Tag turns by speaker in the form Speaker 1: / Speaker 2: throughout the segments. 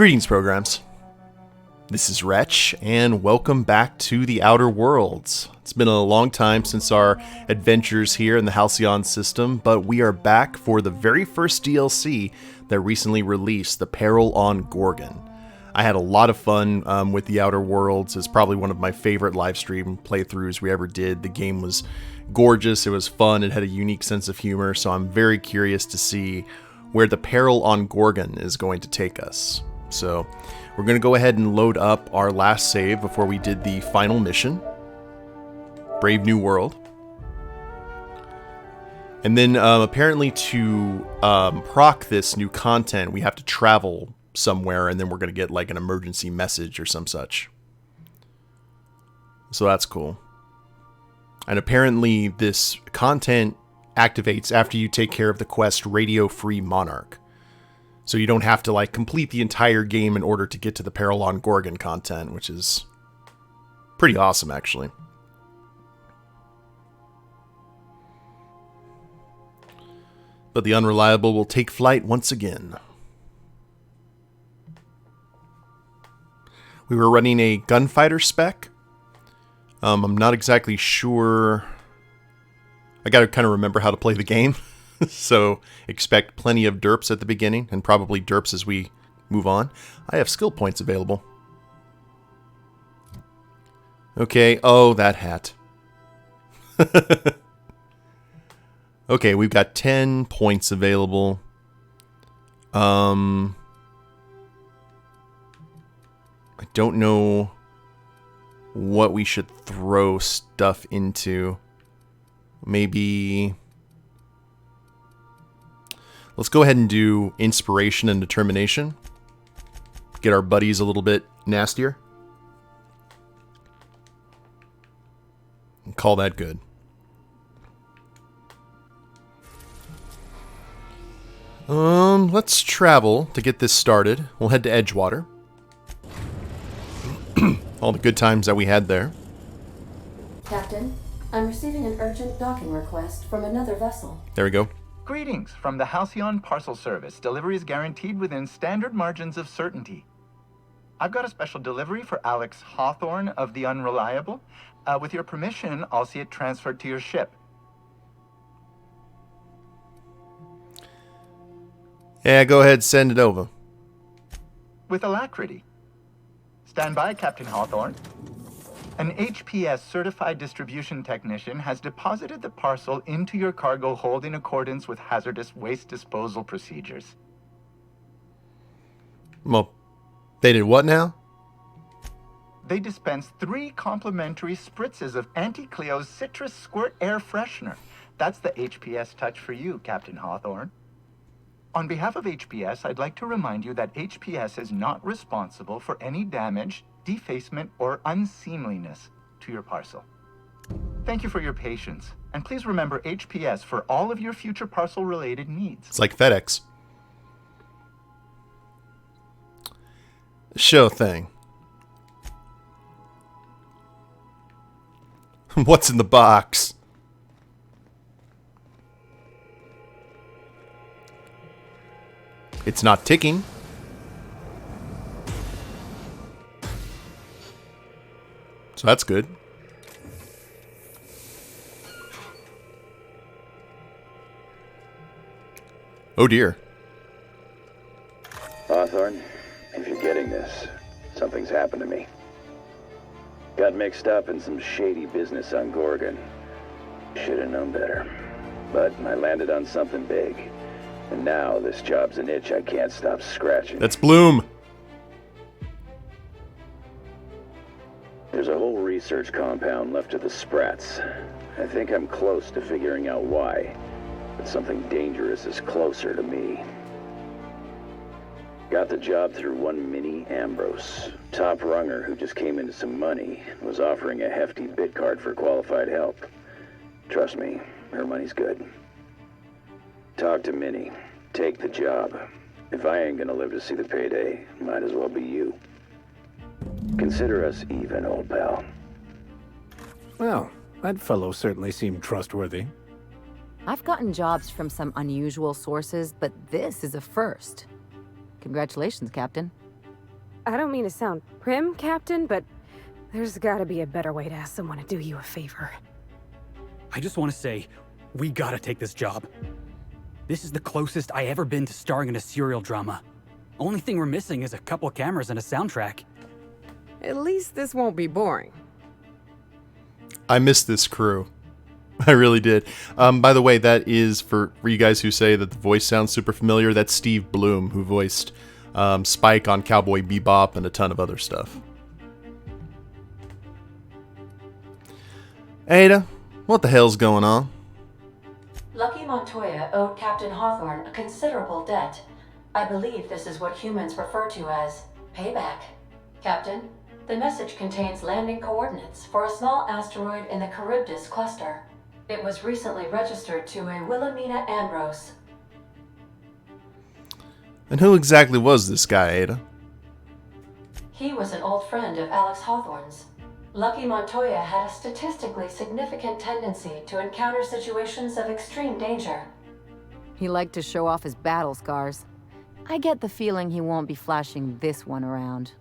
Speaker 1: Greetings, programs. This is Wretch, and welcome back to the Outer Worlds. It's been a long time since our adventures here in the Halcyon system, but we are back for the very first DLC that recently released, the Peril on Gorgon. I had a lot of fun with the Outer Worlds. It's probably one of my favorite live stream playthroughs we ever did. The game was gorgeous, it was fun, it had a unique sense of humor, so I'm very curious to see where the Peril on Gorgon is going to take us. So we're going to go ahead and load up our last save before we did the final mission, Brave New World. And then apparently to proc this new content, we have to travel somewhere, and then we're going to get like an emergency message or some such. So that's cool. And apparently this content activates after you take care of the quest Radio Free Monarch. So you don't have to like complete the entire game in order to get to the Peril on Gorgon content, which is pretty awesome actually. But the Unreliable will take flight once again. We were running a gunfighter spec. I'm not exactly sure. I gotta kind of remember how to play the game. So expect plenty of derps at the beginning, and probably derps as we move on. I have skill points available. Okay, oh, that hat. Okay, we've got 10 points available. I don't know what we should throw stuff into. Maybe let's go ahead and do inspiration and determination. Get our buddies a little bit nastier. And call that good. Let's travel to get this started. We'll head to Edgewater. All the good times that we had there.
Speaker 2: Captain, I'm receiving an urgent docking request from another vessel.
Speaker 1: There we go.
Speaker 3: Greetings from the Halcyon Parcel Service. Delivery is guaranteed within standard margins of certainty. I've got a special delivery for Alex Hawthorne of the Unreliable. With your permission, I'll see it transferred to your ship.
Speaker 1: Yeah, go ahead, send it over.
Speaker 3: With alacrity. Stand by, Captain Hawthorne. An HPS certified distribution technician has deposited the parcel into your cargo hold in accordance with hazardous waste disposal procedures.
Speaker 1: Well, they did what now?
Speaker 3: They dispensed 3 complimentary spritzes of Anti-Cleo's Citrus Squirt Air Freshener. That's the HPS touch for you, Captain Hawthorne. On behalf of HPS, I'd like to remind you that HPS is not responsible for any damage, defacement, or unseemliness to your parcel. Thank you for your patience, and please remember HPS for all of your future parcel-related needs.
Speaker 1: It's like FedEx. Sure thing. What's in the box? It's not ticking. So that's good. Oh dear.
Speaker 4: Hawthorne, if you're getting this, something's happened to me. Got mixed up in some shady business on Gorgon. Should have known better. But I landed on something big. And now this job's an itch I can't stop scratching.
Speaker 1: That's Bloom.
Speaker 4: There's a whole research compound left of the Sprats. I think I'm close to figuring out why. But something dangerous is closer to me. Got the job through one Minnie Ambrose. Top runger who just came into some money. Was offering a hefty bid card for qualified help. Trust me, her money's good. Talk to Minnie. Take the job. If I ain't gonna live to see the payday, might as well be you. Consider us even, old pal.
Speaker 5: Well, that fellow certainly seemed trustworthy.
Speaker 6: I've gotten jobs from some unusual sources, but this is a first. Congratulations, Captain.
Speaker 7: I don't mean to sound prim, Captain, but there's gotta be a better way to ask someone to do you a favor.
Speaker 8: I just want to say, we gotta take this job. This is the closest I ever been to starring in a serial drama. Only thing we're missing is a couple cameras and a soundtrack.
Speaker 9: At least this won't be boring.
Speaker 1: I miss this crew. I really did. By the way, that is for you guys who say that the voice sounds super familiar. That's Steve Bloom, who voiced Spike on Cowboy Bebop and a ton of other stuff. Ada, what the hell's going on?
Speaker 2: Lucky Montoya owed Captain Hawthorne a considerable debt. I believe this is what humans refer to as payback. Captain, the message contains landing coordinates for a small asteroid in the Charybdis cluster. It was recently registered to a Wilhelmina Ambrose.
Speaker 1: And who exactly was this guy, Ada?
Speaker 2: He was an old friend of Alex Hawthorne's. Lucky Montoya had a statistically significant tendency to encounter situations of extreme danger.
Speaker 6: He liked to show off his battle scars. I get the feeling he won't be flashing this one around.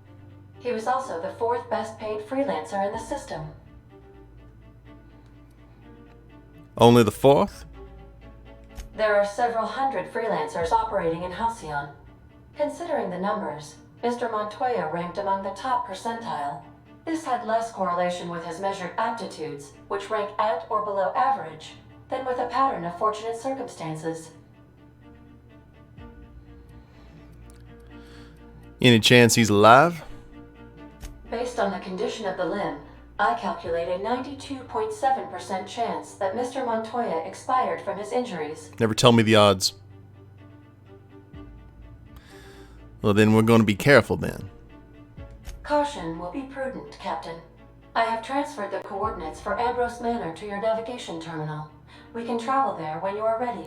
Speaker 2: He was also the fourth best paid freelancer in the system.
Speaker 1: Only the fourth?
Speaker 2: There are several hundred freelancers operating in Halcyon. Considering the numbers, Mr. Montoya ranked among the top percentile. This had less correlation with his measured aptitudes, which rank at or below average, than with a pattern of fortunate circumstances.
Speaker 1: Any chance he's alive?
Speaker 2: Based on the condition of the limb, I calculate a 92.7% chance that Mr. Montoya expired from his injuries.
Speaker 1: Never tell me the odds. Well, then we're going to be careful then.
Speaker 2: Caution will be prudent, Captain. I have transferred the coordinates for Ambrose Manor to your navigation terminal. We can travel there when you are ready.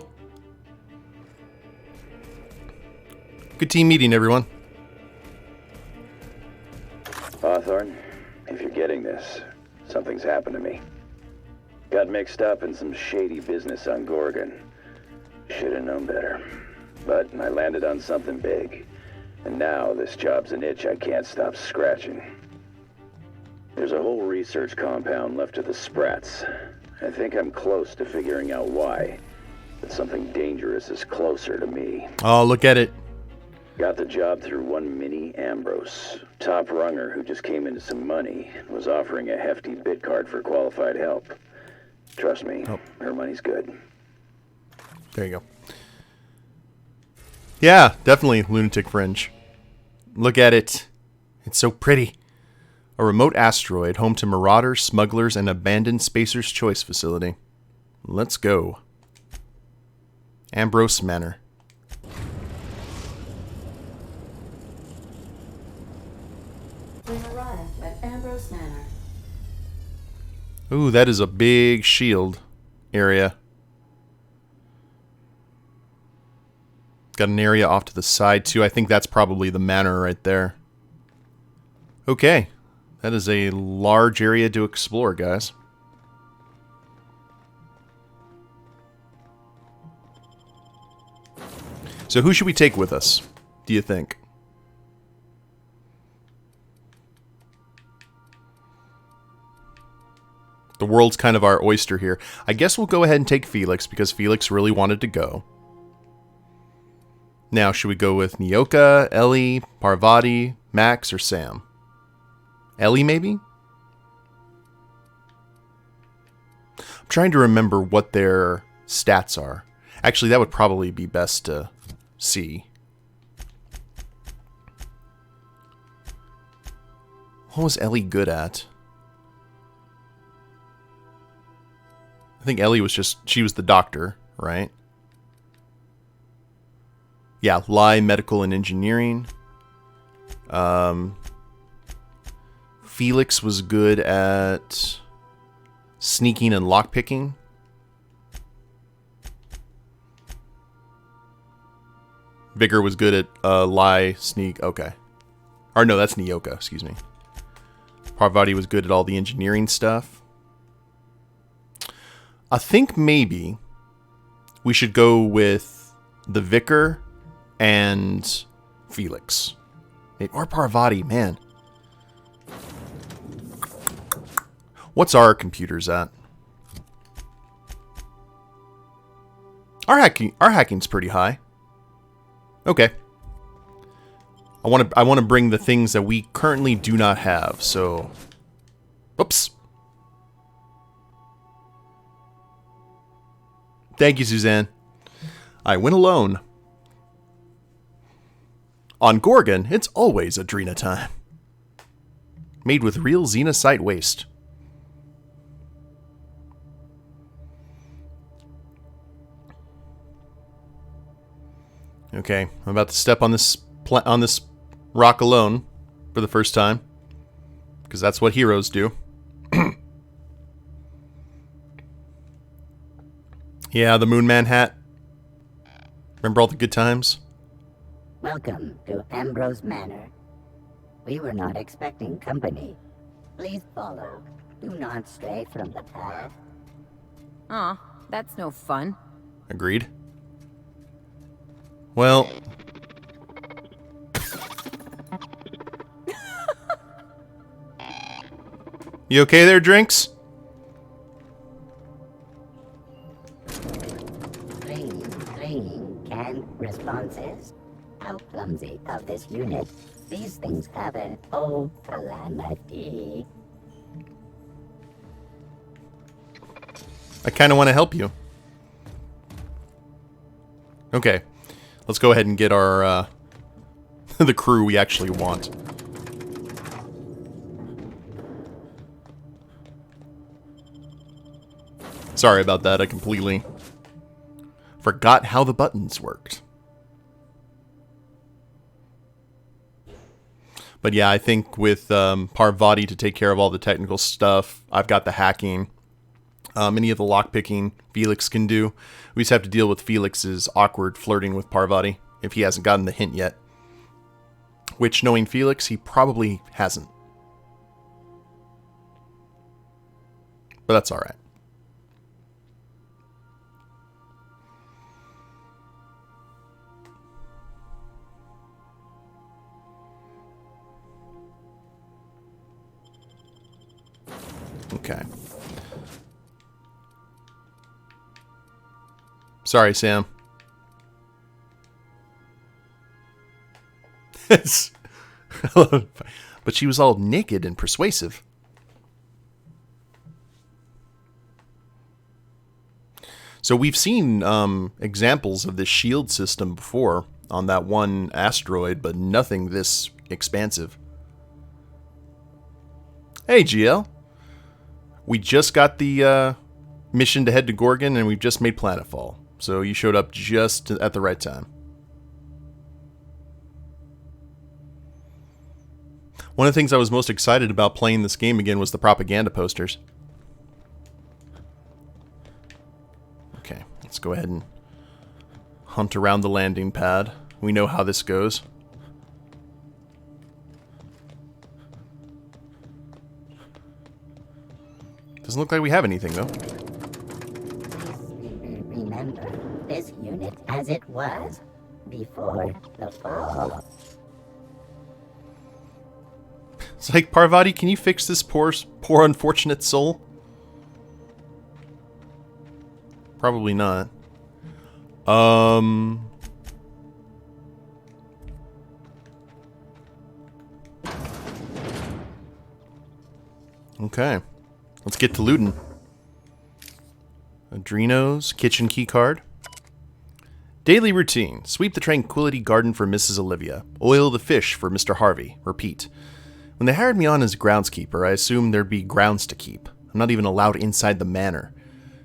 Speaker 1: Good team meeting, everyone.
Speaker 4: Hawthorne, if you're getting this, something's happened to me. Got mixed up in some shady business on Gorgon. Should have known better. But I landed on something big. And now this job's an itch I can't stop scratching. There's a whole research compound left to the Sprats. I think I'm close to figuring out why. But something dangerous is closer to me.
Speaker 1: Oh, look at it.
Speaker 4: Got the job through one Minnie Ambrose, top runger who just came into some money and was offering a hefty bid card for qualified help. Trust me, her money's good.
Speaker 1: There you go. Yeah, definitely Lunatic Fringe. Look at it. It's so pretty. A remote asteroid home to marauders, smugglers, and abandoned Spacer's Choice facility. Let's go. Ambrose Manor.
Speaker 2: We've arrived at Ambrose Manor.
Speaker 1: Ooh, that is a big shield area. Got an area off to the side, too. I think that's probably the manor right there. Okay. That is a large area to explore, guys. So who should we take with us, do you think? The world's kind of our oyster here. I guess we'll go ahead and take Felix, because Felix really wanted to go. Now, should we go with Nyoka, Ellie, Parvati, Max, or Sam? Ellie, maybe? I'm trying to remember what their stats are. Actually, that would probably be best to see. What was Ellie good at? I think Ellie was she was the doctor, right? Yeah, lie, medical, and engineering. Felix was good at sneaking and lockpicking. Vigor was good at lie, sneak. Okay. Or no, that's Nyoka, excuse me. Parvati was good at all the engineering stuff. I think maybe we should go with the Vicar and Felix Or Parvati, man. What's our computers at? Our hacking's pretty high. Okay. I want to bring the things that we currently do not have. So, oops. Thank you, Suzanne. I went alone. On Gorgon, it's always Adrena time. Made with real xenosite waste. Okay, I'm about to step on this rock alone for the first time, because that's what heroes do. Yeah, the Moon Man hat. Remember all the good times?
Speaker 10: Welcome to Ambrose Manor. We were not expecting company. Please follow. Do not stray from the path.
Speaker 6: Aw, that's no fun.
Speaker 1: Agreed. Well... You okay there, Drinks?
Speaker 10: Ringing, canned responses. How clumsy of this unit. These things have an old calamity.
Speaker 1: I kind of want to help you. Okay. Let's go ahead and get our, the crew we actually want. Sorry about that, I completely forgot how the buttons worked. But yeah, I think with Parvati to take care of all the technical stuff, I've got the hacking. Any of the lockpicking Felix can do. We just have to deal with Felix's awkward flirting with Parvati, if he hasn't gotten the hint yet. Which, knowing Felix, he probably hasn't. But that's alright. Okay. Sorry, Sam. But she was all naked and persuasive. So we've seen examples of this shield system before on that one asteroid, but nothing this expansive. Hey, GL. We just got the mission to head to Gorgon, and we've just made planetfall. So you showed up just at the right time. One of the things I was most excited about playing this game again was the propaganda posters. Okay, let's go ahead and hunt around the landing pad. We know how this goes. Doesn't look like we have anything, though.
Speaker 10: Remember this unit as it was before the fall.
Speaker 1: It's like, Parvati, can you fix this poor unfortunate soul? Probably not. Okay. Let's get to looting. Adreno's kitchen key card. Daily routine. Sweep the tranquility garden for Mrs. Olivia. Oil the fish for Mr. Harvey. Repeat. When they hired me on as groundskeeper, I assumed there'd be grounds to keep. I'm not even allowed inside the manor.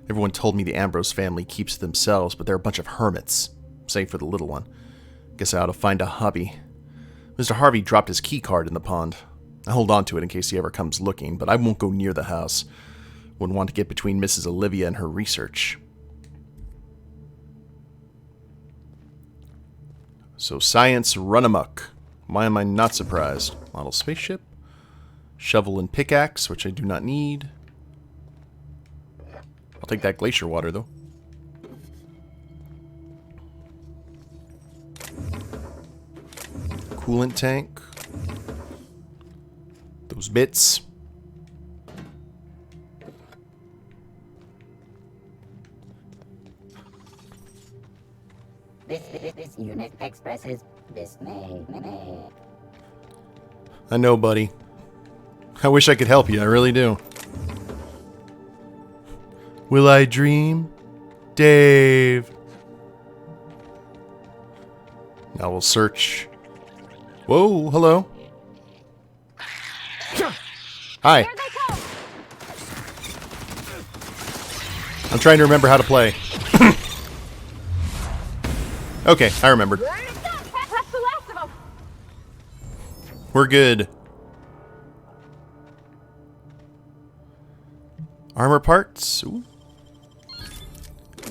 Speaker 1: Everyone told me the Ambrose family keeps to themselves, but they're a bunch of hermits. Save for the little one. Guess I ought to find a hobby. Mr. Harvey dropped his key card in the pond. I hold on to it in case he ever comes looking, but I won't go near the house. Wouldn't want to get between Mrs. Olivia and her research. So science run amok. Why am I not surprised? Model spaceship. Shovel and pickaxe, which I do not need. I'll take that glacier water, though. Coolant tank. those bits.
Speaker 10: This unit expresses dismay.
Speaker 1: I know, buddy. I wish I could help you. I really do. Will I dream? Dave. Now we'll search. Whoa, hello. Hi. I'm trying to remember how to play. Okay, I remembered. We're good. Armor parts. Ooh.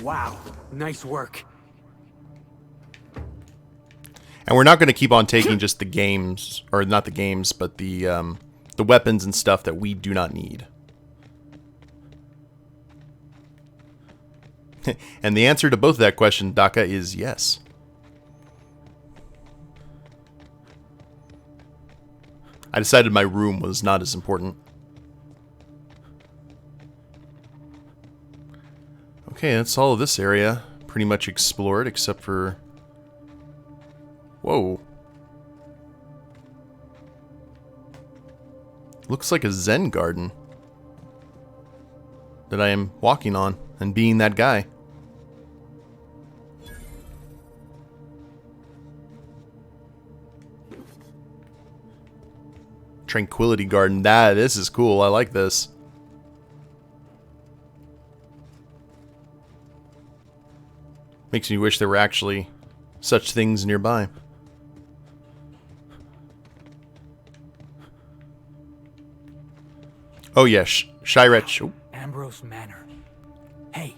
Speaker 8: Wow, nice work.
Speaker 1: And we're not going to keep on taking just the games, or not the games, but the weapons and stuff that we do not need. And the answer to both of that question, Daka, is yes. I decided my room was not as important. Okay, that's all of this area. Pretty much explored, except for... Whoa. Looks like a Zen garden that I am walking on and being that guy. Tranquility Garden. This is cool. I like this. Makes me wish there were actually such things nearby. Oh yes, Wretch. Oh.
Speaker 8: Ambrose Manor. Hey,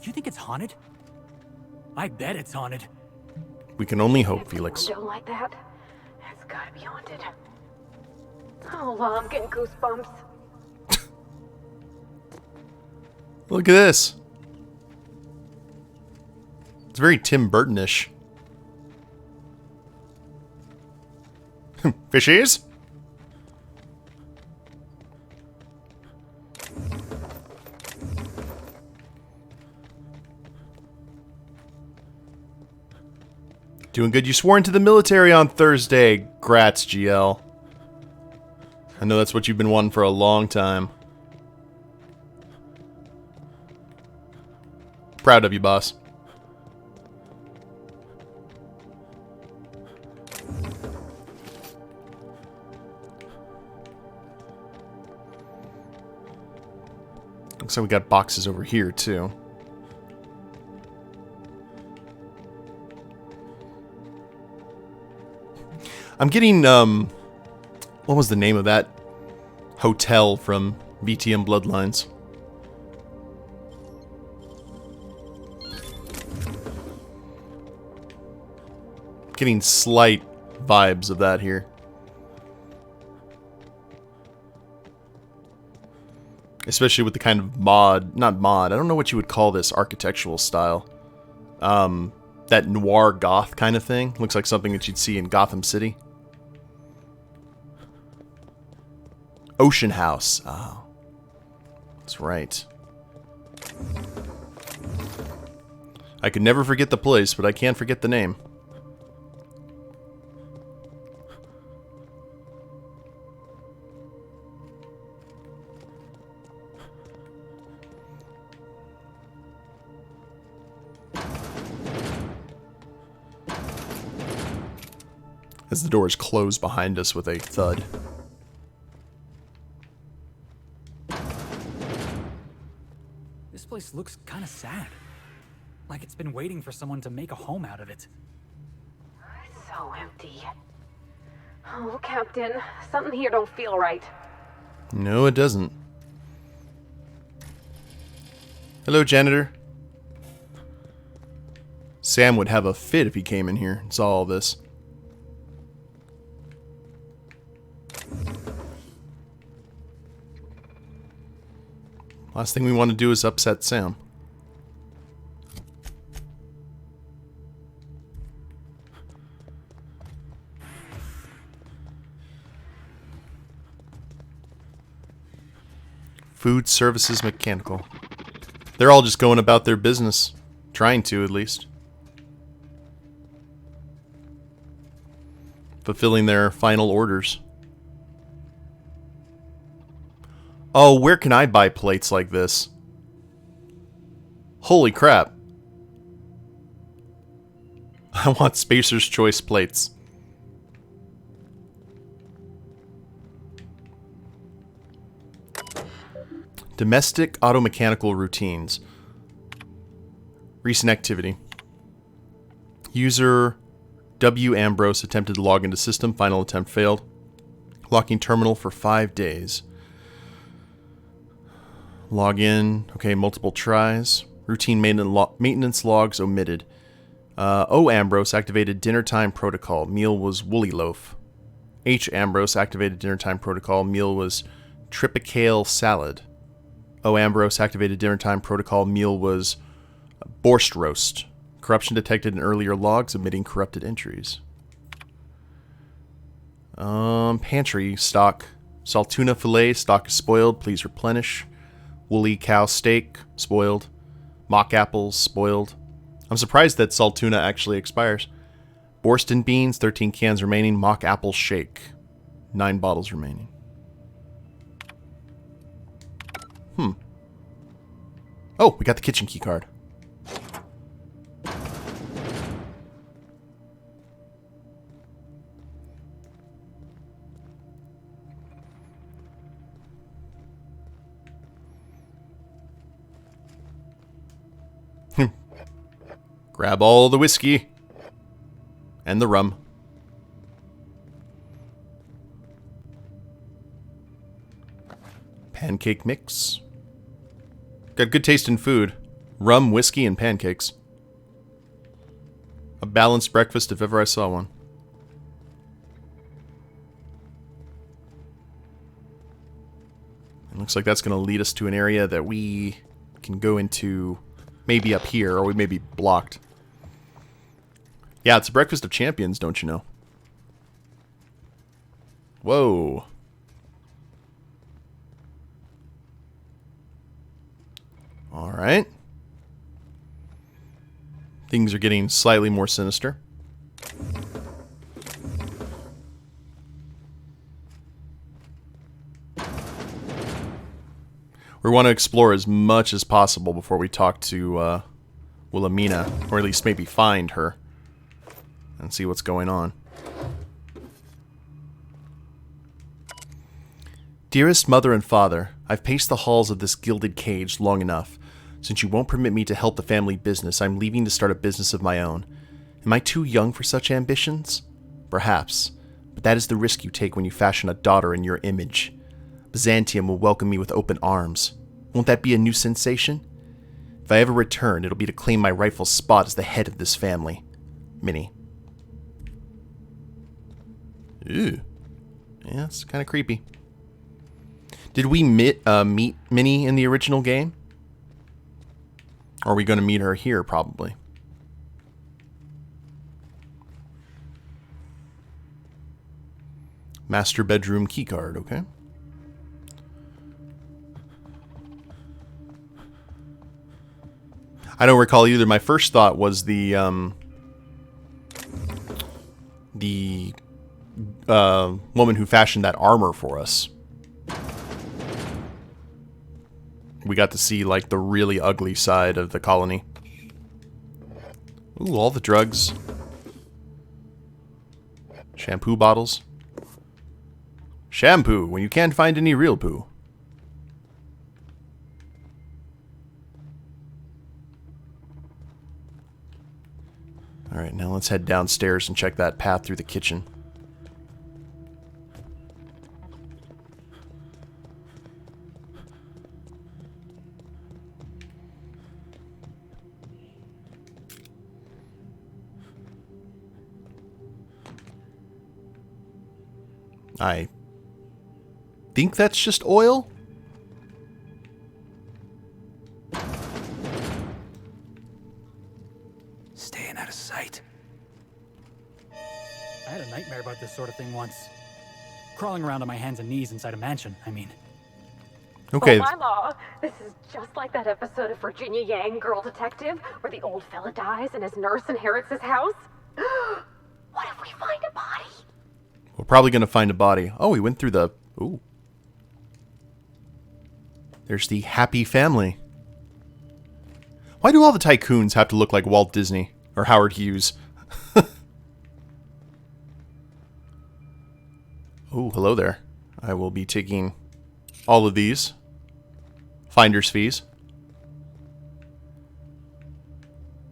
Speaker 8: you think it's haunted? I bet it's haunted.
Speaker 1: We can only hope, Felix.
Speaker 7: Don't like that. It's gotta be haunted. Oh, I'm getting goosebumps.
Speaker 1: Look at this. It's very Tim Burton-ish. Fishies? Doing good. You swore into the military on Thursday. Grats, GL. I know that's what you've been wanting for a long time. Proud of you, boss. Looks like we got boxes over here, too. I'm getting, what was the name of that hotel from BTM Bloodlines? Getting slight vibes of that here. Especially with the kind of not mod, I don't know what you would call this architectural style. That noir goth kind of thing. Looks like something that you'd see in Gotham City. Ocean House. Oh. That's right. I could never forget the place, but I can't forget the name. As the doors close behind us with a thud.
Speaker 8: This place looks kind of sad. Like it's been waiting for someone to make a home out of it.
Speaker 7: So empty. Oh, Captain, something here don't feel right.
Speaker 1: No, it doesn't. Hello, janitor. Sam would have a fit if he came in here and saw all this. Last thing we want to do is upset Sam. Food services mechanical. They're all just going about their business. Trying to, at least. Fulfilling their final orders. Oh, where can I buy plates like this? Holy crap. I want Spacer's Choice plates. Domestic automechanical routines. Recent activity. User W. Ambrose attempted to log into system. Final attempt failed. Locking terminal for 5 days. Log in. Okay, multiple tries. Routine maintenance logs omitted. O. Ambrose activated dinner time protocol. Meal was woolly loaf. H. Ambrose activated dinner time protocol. Meal was tripicale salad. O. Ambrose activated dinner time protocol. Meal was borscht roast. Corruption detected in earlier logs, omitting corrupted entries. Pantry stock. Saltuna fillet, stock is spoiled. Please replenish. Woolly cow steak, spoiled. Mock apples, spoiled. I'm surprised that Saltuna actually expires. Borscht beans, 13 cans remaining. Mock apple shake, 9 bottles remaining. Oh, we got the kitchen key card. Grab all the whiskey and the rum. Pancake mix. Got good taste in food. Rum, whiskey, and pancakes. A balanced breakfast if ever I saw one. It looks like that's going to lead us to an area that we can go into maybe up here, or we may be blocked. Yeah, it's a breakfast of champions, don't you know? Whoa. Alright. Things are getting slightly more sinister. We want to explore as much as possible before we talk to Wilhelmina, or at least maybe find her and see what's going on. Dearest mother and father, I've paced the halls of this gilded cage long enough. Since you won't permit me to help the family business, I'm leaving to start a business of my own. Am I too young for such ambitions? Perhaps, but that is the risk you take when you fashion a daughter in your image. Byzantium will welcome me with open arms. Won't that be a new sensation? If I ever return, it'll be to claim my rightful spot as the head of this family. Minnie. Ew. Yeah, it's kind of creepy. Did we meet Minnie in the original game? Or are we going to meet her here, probably? Master bedroom keycard, okay. I don't recall either. My first thought was the woman who fashioned that armor for us. We got to see, like, the really ugly side of the colony. Ooh, all the drugs. Shampoo bottles. Shampoo, when you can't find any real poo. Alright, now let's head downstairs and check that path through the kitchen. I think that's just oil.
Speaker 8: Staying out of sight. I had a nightmare about this sort of thing once. Crawling around on my hands and knees inside a mansion, I mean.
Speaker 1: Okay.
Speaker 7: Oh, my law. This is just like that episode of Virginia Yang, Girl Detective, where the old fella dies and his nurse inherits his house. What if we find a body?
Speaker 1: We're probably going to find a body. Oh, we went through the... Ooh. There's the happy family. Why do all the tycoons have to look like Walt Disney or Howard Hughes? Oh, hello there. I will be taking all of these. Finder's fees.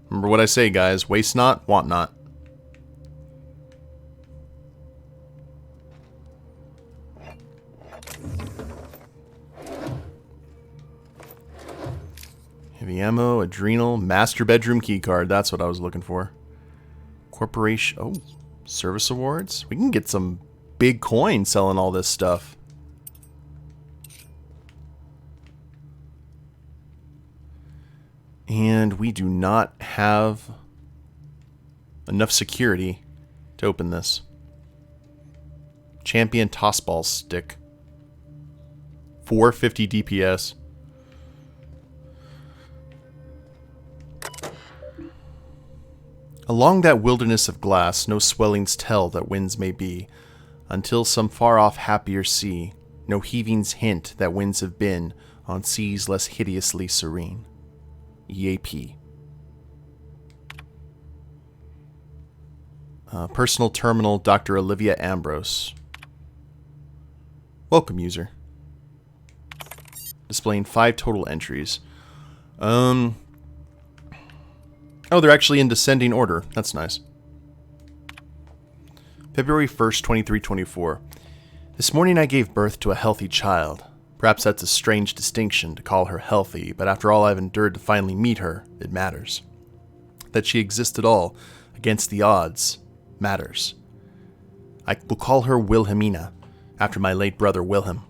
Speaker 1: Remember what I say, guys. Waste not, want not. Heavy ammo, adrenal, master bedroom keycard. That's what I was looking for. Corporation. Oh, service awards. We can get some big coin selling all this stuff. And we do not have enough security to open this. Champion tossball stick. 450 DPS. Along that wilderness of glass, no swellings tell that winds may be, until some far-off happier sea, no heavings hint that winds have been on seas less hideously serene. EAP. Personal terminal, Dr. Olivia Ambrose. Welcome, user. Displaying 5 total entries. Oh, they're actually in descending order. That's nice. February 1st, 2324. This morning I gave birth to a healthy child. Perhaps that's a strange distinction to call her healthy, but after all I've endured to finally meet her, it matters. That she exists at all, against the odds, matters. I will call her Wilhelmina, after my late brother Wilhelm.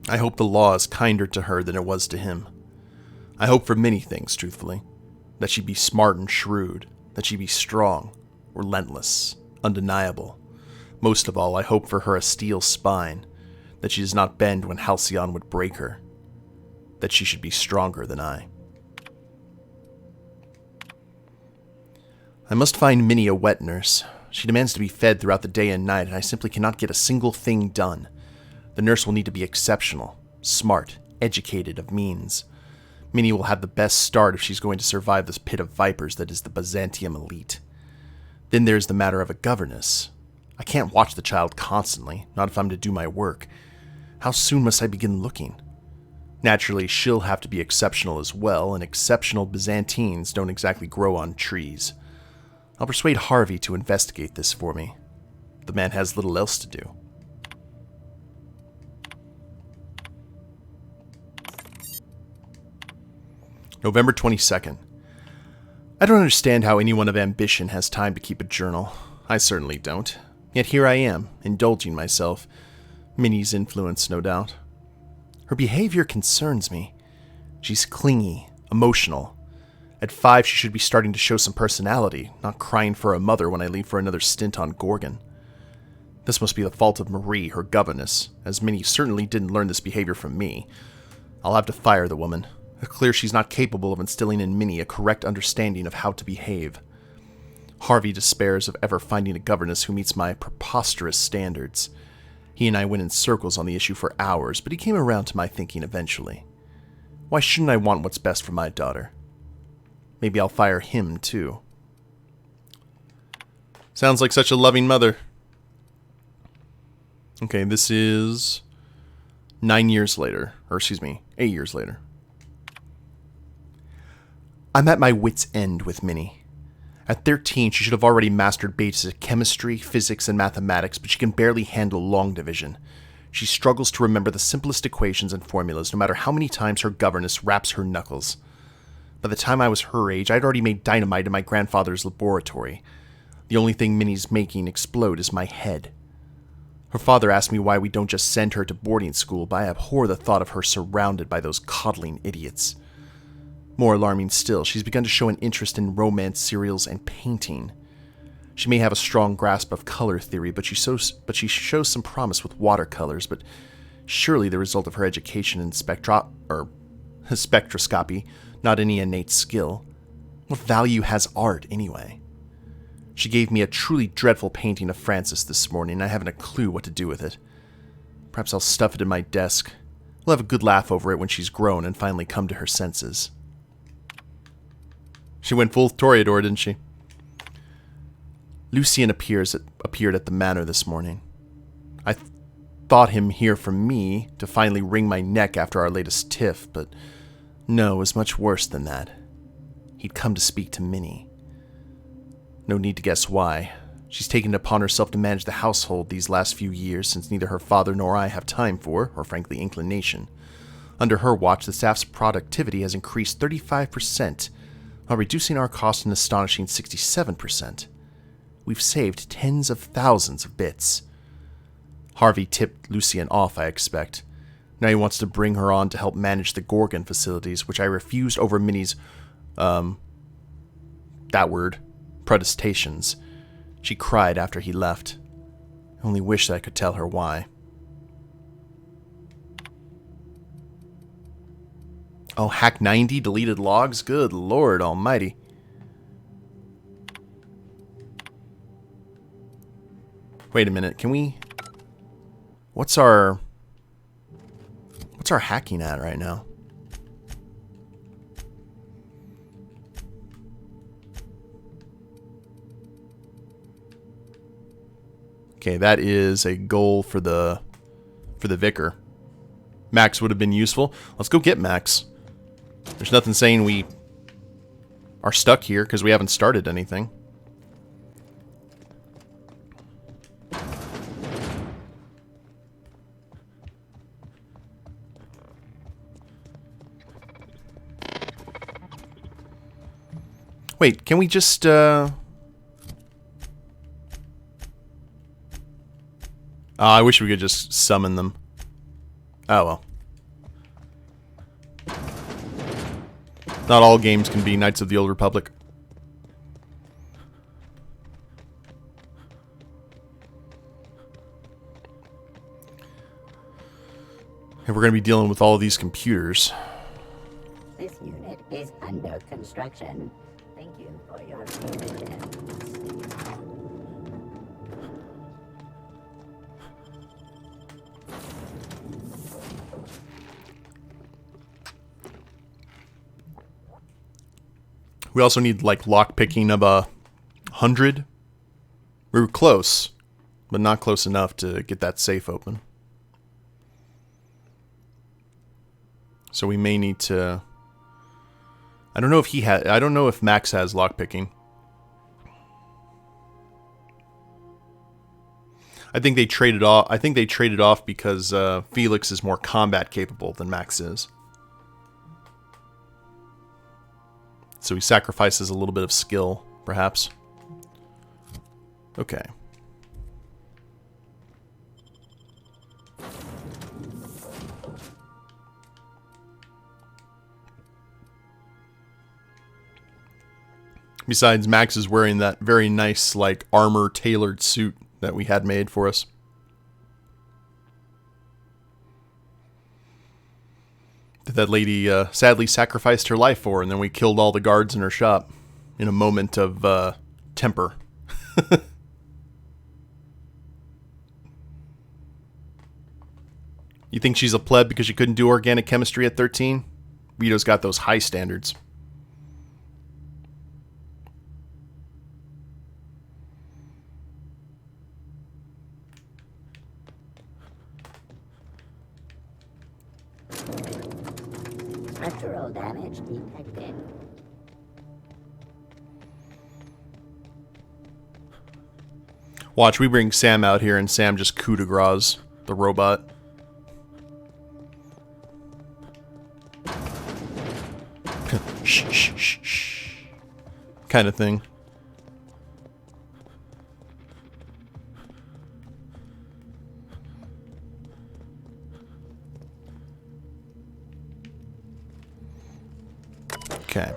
Speaker 1: I hope the law is kinder to her than it was to him. I hope for many things, truthfully. That she be smart and shrewd, that she be strong, relentless, undeniable. Most of all, I hope for her a steel spine, that she does not bend when Halcyon would break her, that she should be stronger than I. I must find Minnie a wet nurse. She demands to be fed throughout the day and night, and I simply cannot get a single thing done. The nurse will need to be exceptional, smart, educated, of means. Minnie will have the best start if she's going to survive this pit of vipers that is the Byzantium elite. Then there's the matter of a governess. I can't watch the child constantly, not if I'm to do my work. How soon must I begin looking? Naturally, she'll have to be exceptional as well, and exceptional Byzantines don't exactly grow on trees. I'll persuade Harvey to investigate this for me. The man has little else to do. November 22nd. I don't understand how anyone of ambition has time to keep a journal. I certainly don't. Yet here I am, indulging myself. Minnie's influence, no doubt. Her behavior concerns me. She's clingy, emotional. At 5, she should be starting to show some personality, not crying for a mother when I leave for another stint on Gorgon. This must be the fault of Marie, her governess, as Minnie certainly didn't learn this behavior from me. I'll have to fire the woman. It's clear she's not capable of instilling in Minnie a correct understanding of how to behave. Harvey despairs of ever finding a governess who meets my preposterous standards. He and I went in circles on the issue for hours, but he came around to my thinking eventually. Why shouldn't I want what's best for my daughter? Maybe I'll fire him, too. Sounds like such a loving mother. Okay, this is 9 years later. Or, excuse me, 8 years later. I'm at my wit's end with Minnie. At 13, she should have already mastered basic chemistry, physics, and mathematics, but she can barely handle long division. She struggles to remember the simplest equations and formulas, no matter how many times her governess raps her knuckles. By the time I was her age, I'd already made dynamite in my grandfather's laboratory. The only thing Minnie's making explode is my head. Her father asked me why we don't just send her to boarding school, but I abhor the thought of her surrounded by those coddling idiots. More alarming still, she's begun to show an interest in romance serials and painting. She may have a strong grasp of color theory, but she shows some promise with watercolors, but Surely the result of her education in spectroscopy, not any innate skill. What value has art, anyway? She gave me a truly dreadful painting of Francis this morning, and I haven't a clue what to do with it. Perhaps I'll stuff it in my desk. We'll have a good laugh over it when she's grown and finally come to her senses. She went full Toreador, didn't she? Lucien appeared at the manor this morning. I thought him here for me to finally wring my neck after our latest tiff, but no, it was much worse than that. He'd come to speak to Minnie. No need to guess why. She's taken it upon herself to manage the household these last few years, since neither her father nor I have time for, or frankly inclination. Under her watch, the staff's productivity has increased 35%, while reducing our cost an astonishing 67%. We've saved tens of thousands of bits. Harvey tipped Lucien off, I expect. Now he wants to bring her on to help manage the Gorgon facilities, which I refused over Minnie's, protestations. She cried after he left. I only wish that I could tell her why. Oh, hack 90 deleted logs? Good Lord almighty. Wait a minute, can we... What's our hacking at right now? Okay, that is a goal for the Vicar. Max would have been useful. Let's go get Max. There's nothing saying we are stuck here because we haven't started anything. Wait, can we just, I wish we could just summon them. Oh well. Not all games can be Knights of the Old Republic. And we're going to be dealing with all of these computers.
Speaker 10: This unit is under construction. Thank you for your assistance.
Speaker 1: We also need, like, lockpicking of 100. We were close, but not close enough to get that safe open. So we may need to... I don't know if Max has lockpicking. I think they traded off because Felix is more combat capable than Max is. So he sacrifices a little bit of skill, perhaps. Okay. Besides, Max is wearing that very nice, like, armor-tailored suit that we had made for us. That lady sadly sacrificed her life for, and then we killed all the guards in her shop in a moment of temper. You think she's a pleb because she couldn't do organic chemistry at 13? Vito's got those high standards.
Speaker 10: Structural damage detected.
Speaker 1: Watch, we bring Sam out here and Sam just coup de grace the robot. Shh, shh, shh, shh. Kind of thing. Okay.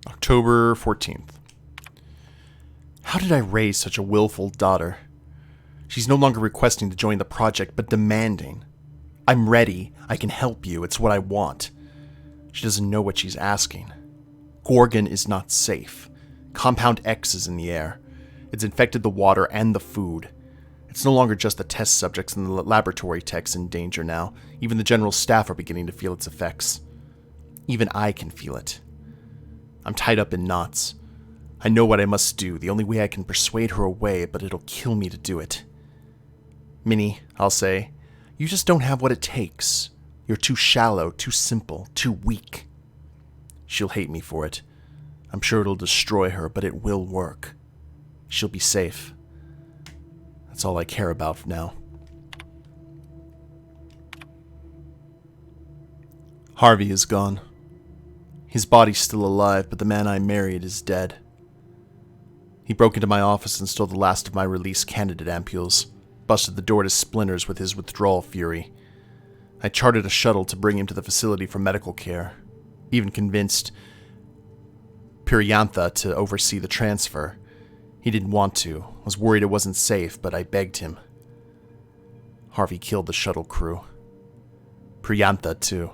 Speaker 1: October 14th. How did I raise such a willful daughter? She's no longer requesting to join the project, but demanding. I'm ready. I can help you. It's what I want. She doesn't know what she's asking. Gorgon is not safe. Compound X is in the air. It's infected the water and the food. It's no longer just the test subjects and the laboratory techs in danger now. Even the general staff are beginning to feel its effects. Even I can feel it. I'm tied up in knots. I know what I must do, the only way I can persuade her away, but it'll kill me to do it. Minnie, I'll say, you just don't have what it takes. You're too shallow, too simple, too weak. She'll hate me for it. I'm sure it'll destroy her, but it will work. She'll be safe. That's all I care about now. Harvey is gone. His body's still alive, but the man I married is dead. He broke into my office and stole the last of my release candidate ampules, busted the door to splinters with his withdrawal fury. I chartered a shuttle to bring him to the facility for medical care, even convinced Peril to oversee the transfer. He didn't want to, was worried it wasn't safe, but I begged him. Harvey killed the shuttle crew. Peril too.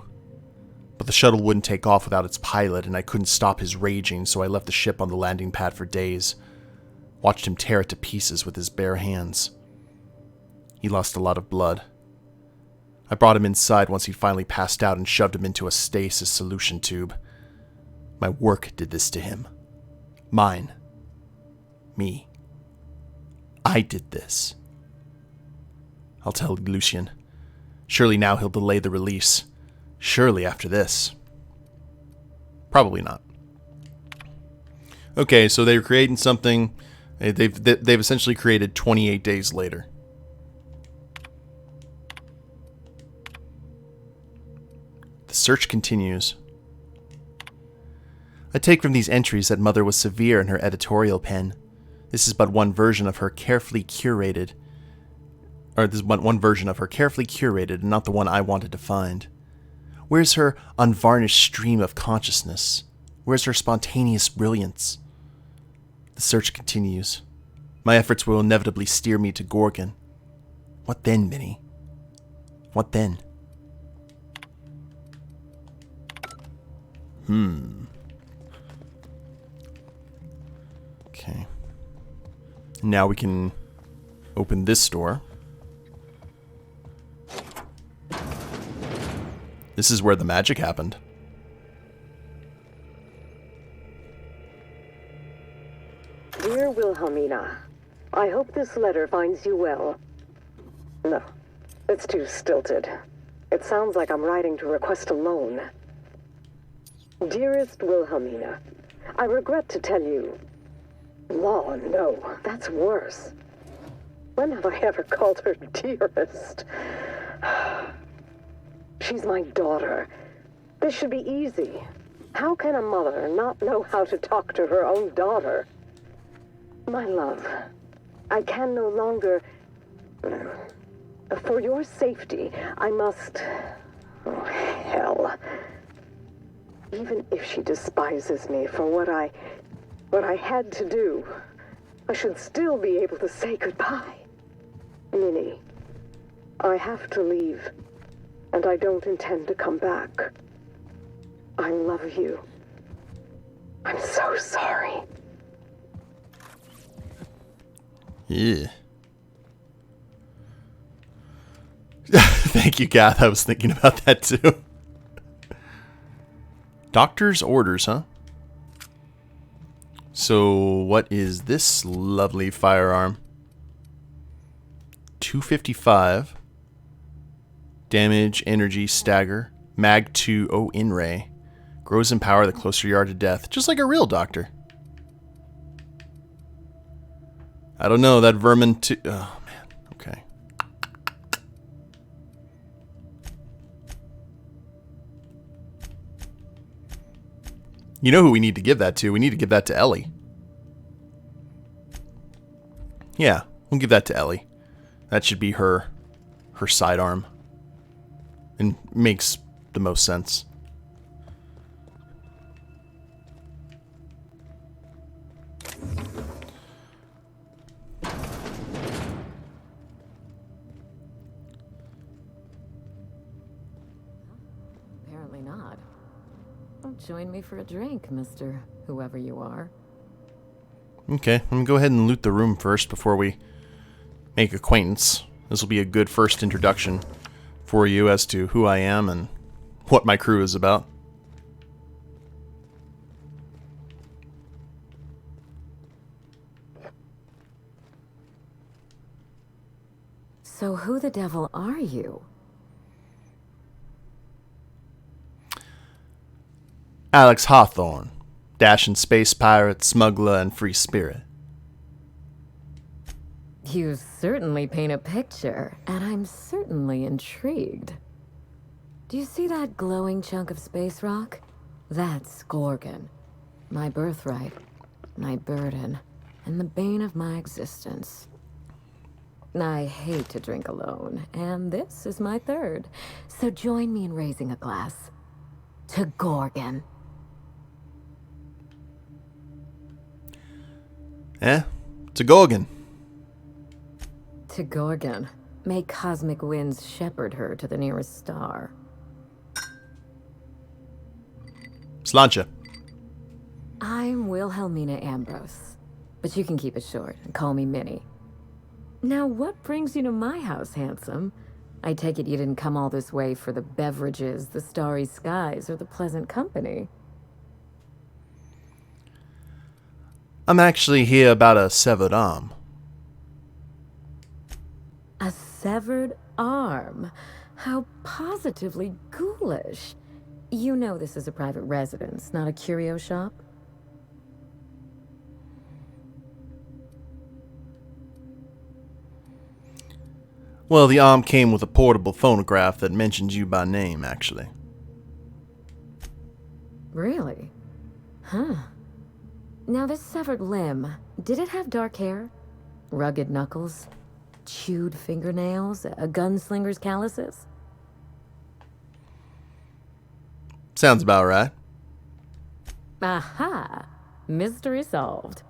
Speaker 1: But the shuttle wouldn't take off without its pilot, and I couldn't stop his raging, so I left the ship on the landing pad for days. Watched him tear it to pieces with his bare hands. He lost a lot of blood. I brought him inside once he finally passed out and shoved him into a stasis solution tube. My work did this to him. Mine. Me. I did this. I'll tell Lucien. Surely now he'll delay the release. Surely after this. Probably not. Okay, so they were creating something. They've essentially created 28 days later. The search continues. I take from these entries that Mother was severe in her editorial pen. This is but one version of her carefully curated, and not the one I wanted to find. Where's her unvarnished stream of consciousness? Where's her spontaneous brilliance? The search continues. My efforts will inevitably steer me to Gorgon. What then, Minnie? What then? Okay. Now we can open this door. This is where the magic happened.
Speaker 11: Dear Wilhelmina, I hope this letter finds you well. No, it's too stilted. It sounds like I'm writing to request a loan. Dearest Wilhelmina, I regret to tell you... Law, no, that's worse. When have I ever called her dearest? She's my daughter. This should be easy. How can a mother not know how to talk to her own daughter? My love, I can no longer... For your safety, I must... Oh, hell. Even if she despises me for what I had to do, I should still be able to say goodbye. Minnie, I have to leave, and I don't intend to come back. I love you. I'm so sorry.
Speaker 1: Yeah. Thank you, Kath. I was thinking about that too. Doctor's orders, huh? So, what is this lovely firearm? 255. Damage, energy, stagger. Mag 2, O in ray. Grows in power the closer you are to death. Just like a real doctor. I don't know, that vermin too... Oh, man. Okay. You know who we need to give that to? We need to give that to Ellie. Yeah, we'll give that to Ellie. That should be her sidearm. And makes the most sense.
Speaker 6: join me for a drink, Mr. Whoever you are.
Speaker 1: Okay, I'm gonna go ahead and loot the room first before we make acquaintance. This will be a good first introduction for you as to who I am and what my crew is about.
Speaker 6: So who the devil are you?
Speaker 1: Alex Hawthorne, dashing space pirate, smuggler, and free spirit.
Speaker 6: You certainly paint a picture, and I'm certainly intrigued. Do you see that glowing chunk of space rock? That's Gorgon. My birthright, my burden, and the bane of my existence. I hate to drink alone, and this is my third. So join me in raising a glass. To Gorgon.
Speaker 1: To Gorgon.
Speaker 6: To Gorgon. May cosmic winds shepherd her to the nearest star.
Speaker 1: Sláinte.
Speaker 6: I'm Wilhelmina Ambrose, but you can keep it short and call me Minnie. Now, what brings you to my house, handsome? I take it you didn't come all this way for the beverages, the starry skies, or the pleasant company.
Speaker 1: I'm actually here about a severed arm.
Speaker 6: A severed arm? How positively ghoulish. You know this is a private residence, not a curio shop?
Speaker 1: Well, the arm came with a portable phonograph that mentioned you by name, actually.
Speaker 6: Really? Huh. Now this severed limb, did it have dark hair? Rugged knuckles? Chewed fingernails? A gunslinger's calluses?
Speaker 1: Sounds about right.
Speaker 6: Aha! Mystery solved.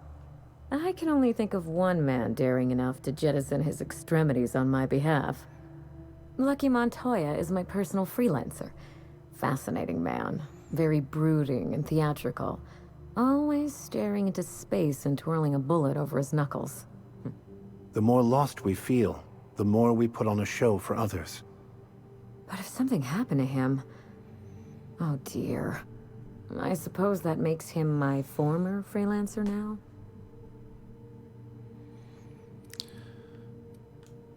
Speaker 6: I can only think of one man daring enough to jettison his extremities on my behalf. Lucky Montoya is my personal freelancer. Fascinating man. Very brooding and theatrical. Always staring into space and twirling a bullet over his knuckles.
Speaker 5: The more lost we feel, the more we put on a show for others.
Speaker 6: But if something happened to him... Oh dear. I suppose that makes him my former freelancer now?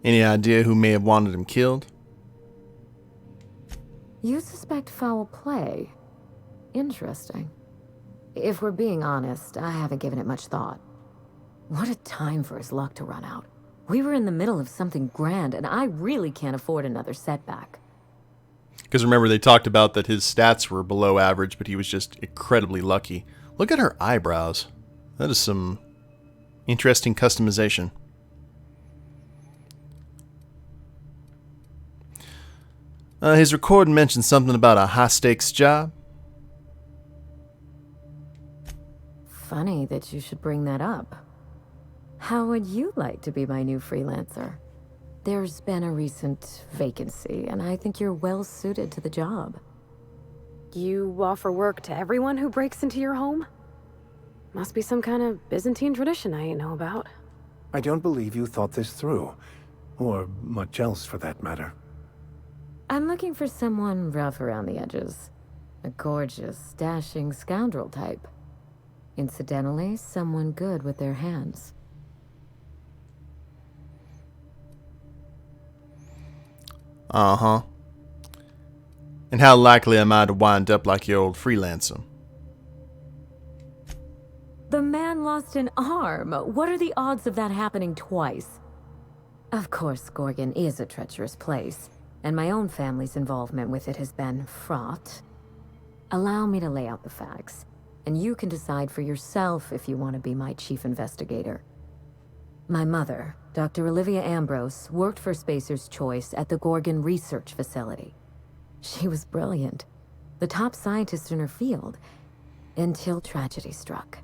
Speaker 1: Any idea who may have wanted him killed?
Speaker 6: You suspect foul play? Interesting. If we're being honest, I haven't given it much thought. What a time for his luck to run out. We were in the middle of something grand, and I really can't afford another setback.
Speaker 1: Because remember, they talked about that his stats were below average, but he was just incredibly lucky. Look at her eyebrows. That is some interesting customization. His recording mentioned something about a high-stakes job.
Speaker 6: Funny that you should bring that up. How would you like to be my new freelancer? There's been a recent vacancy, and I think you're well suited to the job.
Speaker 7: You offer work to everyone who breaks into your home? Must be some kind of Byzantine tradition I ain't know about.
Speaker 5: I don't believe you thought this through. Or much else, for that matter.
Speaker 6: I'm looking for someone rough around the edges. A gorgeous, dashing scoundrel type. Incidentally, someone good with their hands.
Speaker 1: Uh-huh. And how likely am I to wind up like your old freelancer?
Speaker 6: The man lost an arm. What are the odds of that happening twice? Of course, Gorgon is a treacherous place, and my own family's involvement with it has been fraught. Allow me to lay out the facts, and you can decide for yourself if you want to be my chief investigator. My mother, Dr. Olivia Ambrose, worked for Spacer's Choice at the Gorgon Research Facility. She was brilliant, the top scientist in her field, until tragedy struck.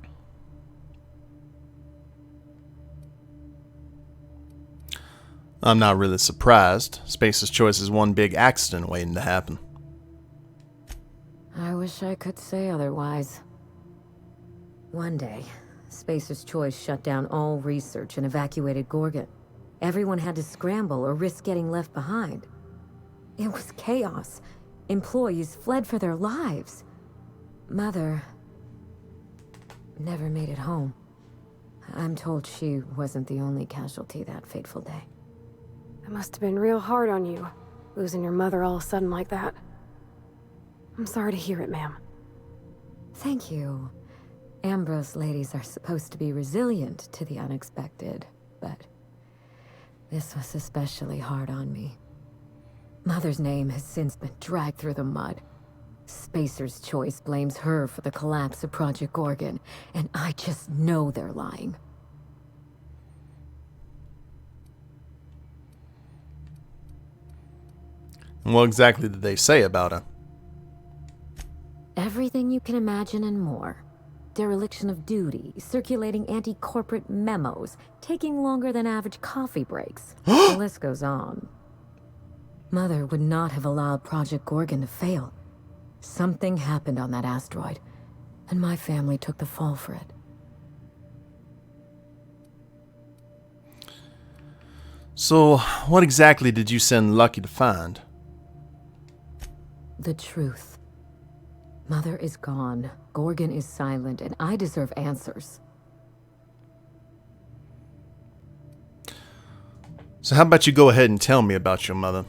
Speaker 1: I'm not really surprised. Spacer's Choice is one big accident waiting to happen.
Speaker 6: I wish I could say otherwise. One day, Spacer's Choice shut down all research and evacuated Gorgon. Everyone had to scramble or risk getting left behind. It was chaos. Employees fled for their lives. Mother never made it home. I'm told she wasn't the only casualty that fateful day.
Speaker 7: It must have been real hard on you, losing your mother all of a sudden like that. I'm sorry to hear it, ma'am.
Speaker 6: Thank you. Ambrose ladies are supposed to be resilient to the unexpected, but this was especially hard on me. Mother's name has since been dragged through the mud. Spacer's Choice blames her for the collapse of Project Gorgon, and I just know they're lying.
Speaker 1: And what exactly did they say about her?
Speaker 6: Everything you can imagine and more. Dereliction of duty, circulating anti-corporate memos, taking longer than average coffee breaks. The list goes on. Mother would not have allowed Project Gorgon to fail. Something happened on that asteroid, and my family took the fall for it.
Speaker 1: So, what exactly did you send Lucky to find?
Speaker 6: The truth. Mother is gone, Gorgon is silent, and I deserve answers.
Speaker 1: So how about you go ahead and tell me about your mother?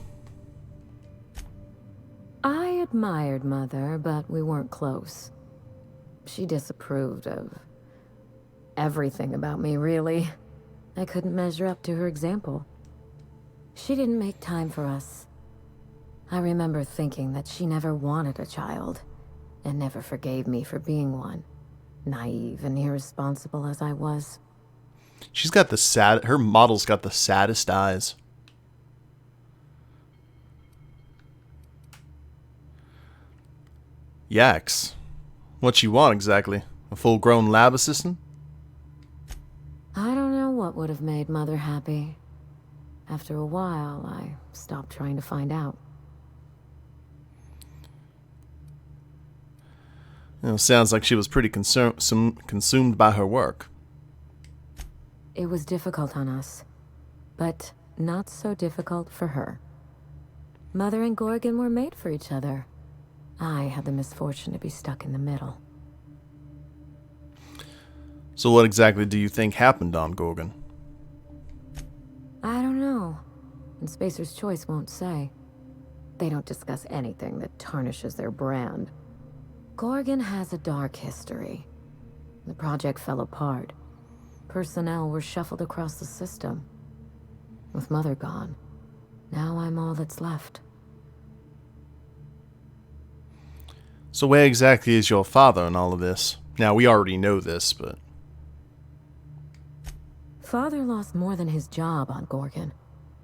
Speaker 6: I admired Mother, but we weren't close. She disapproved of everything about me, really. I couldn't measure up to her example. She didn't make time for us. I remember thinking that she never wanted a child, and never forgave me for being one, naive and irresponsible as I was.
Speaker 1: She's got the her model's got the saddest eyes. Yaks. What you want exactly? A full-grown lab assistant?
Speaker 6: I don't know what would have made Mother happy. After a while, I stopped trying to find out.
Speaker 1: You know, sounds like she was pretty consumed by her work.
Speaker 6: It was difficult on us, but not so difficult for her. Mother and Gorgon were made for each other. I had the misfortune to be stuck in the middle.
Speaker 1: So what exactly do you think happened on Gorgon?
Speaker 6: I don't know, and Spacer's Choice won't say. They don't discuss anything that tarnishes their brand. Gorgon has a dark history. The project fell apart. Personnel were shuffled across the system. With Mother gone, now I'm all that's left.
Speaker 1: So where exactly is your father in all of this? Now, we already know this, but...
Speaker 6: Father lost more than his job on Gorgon.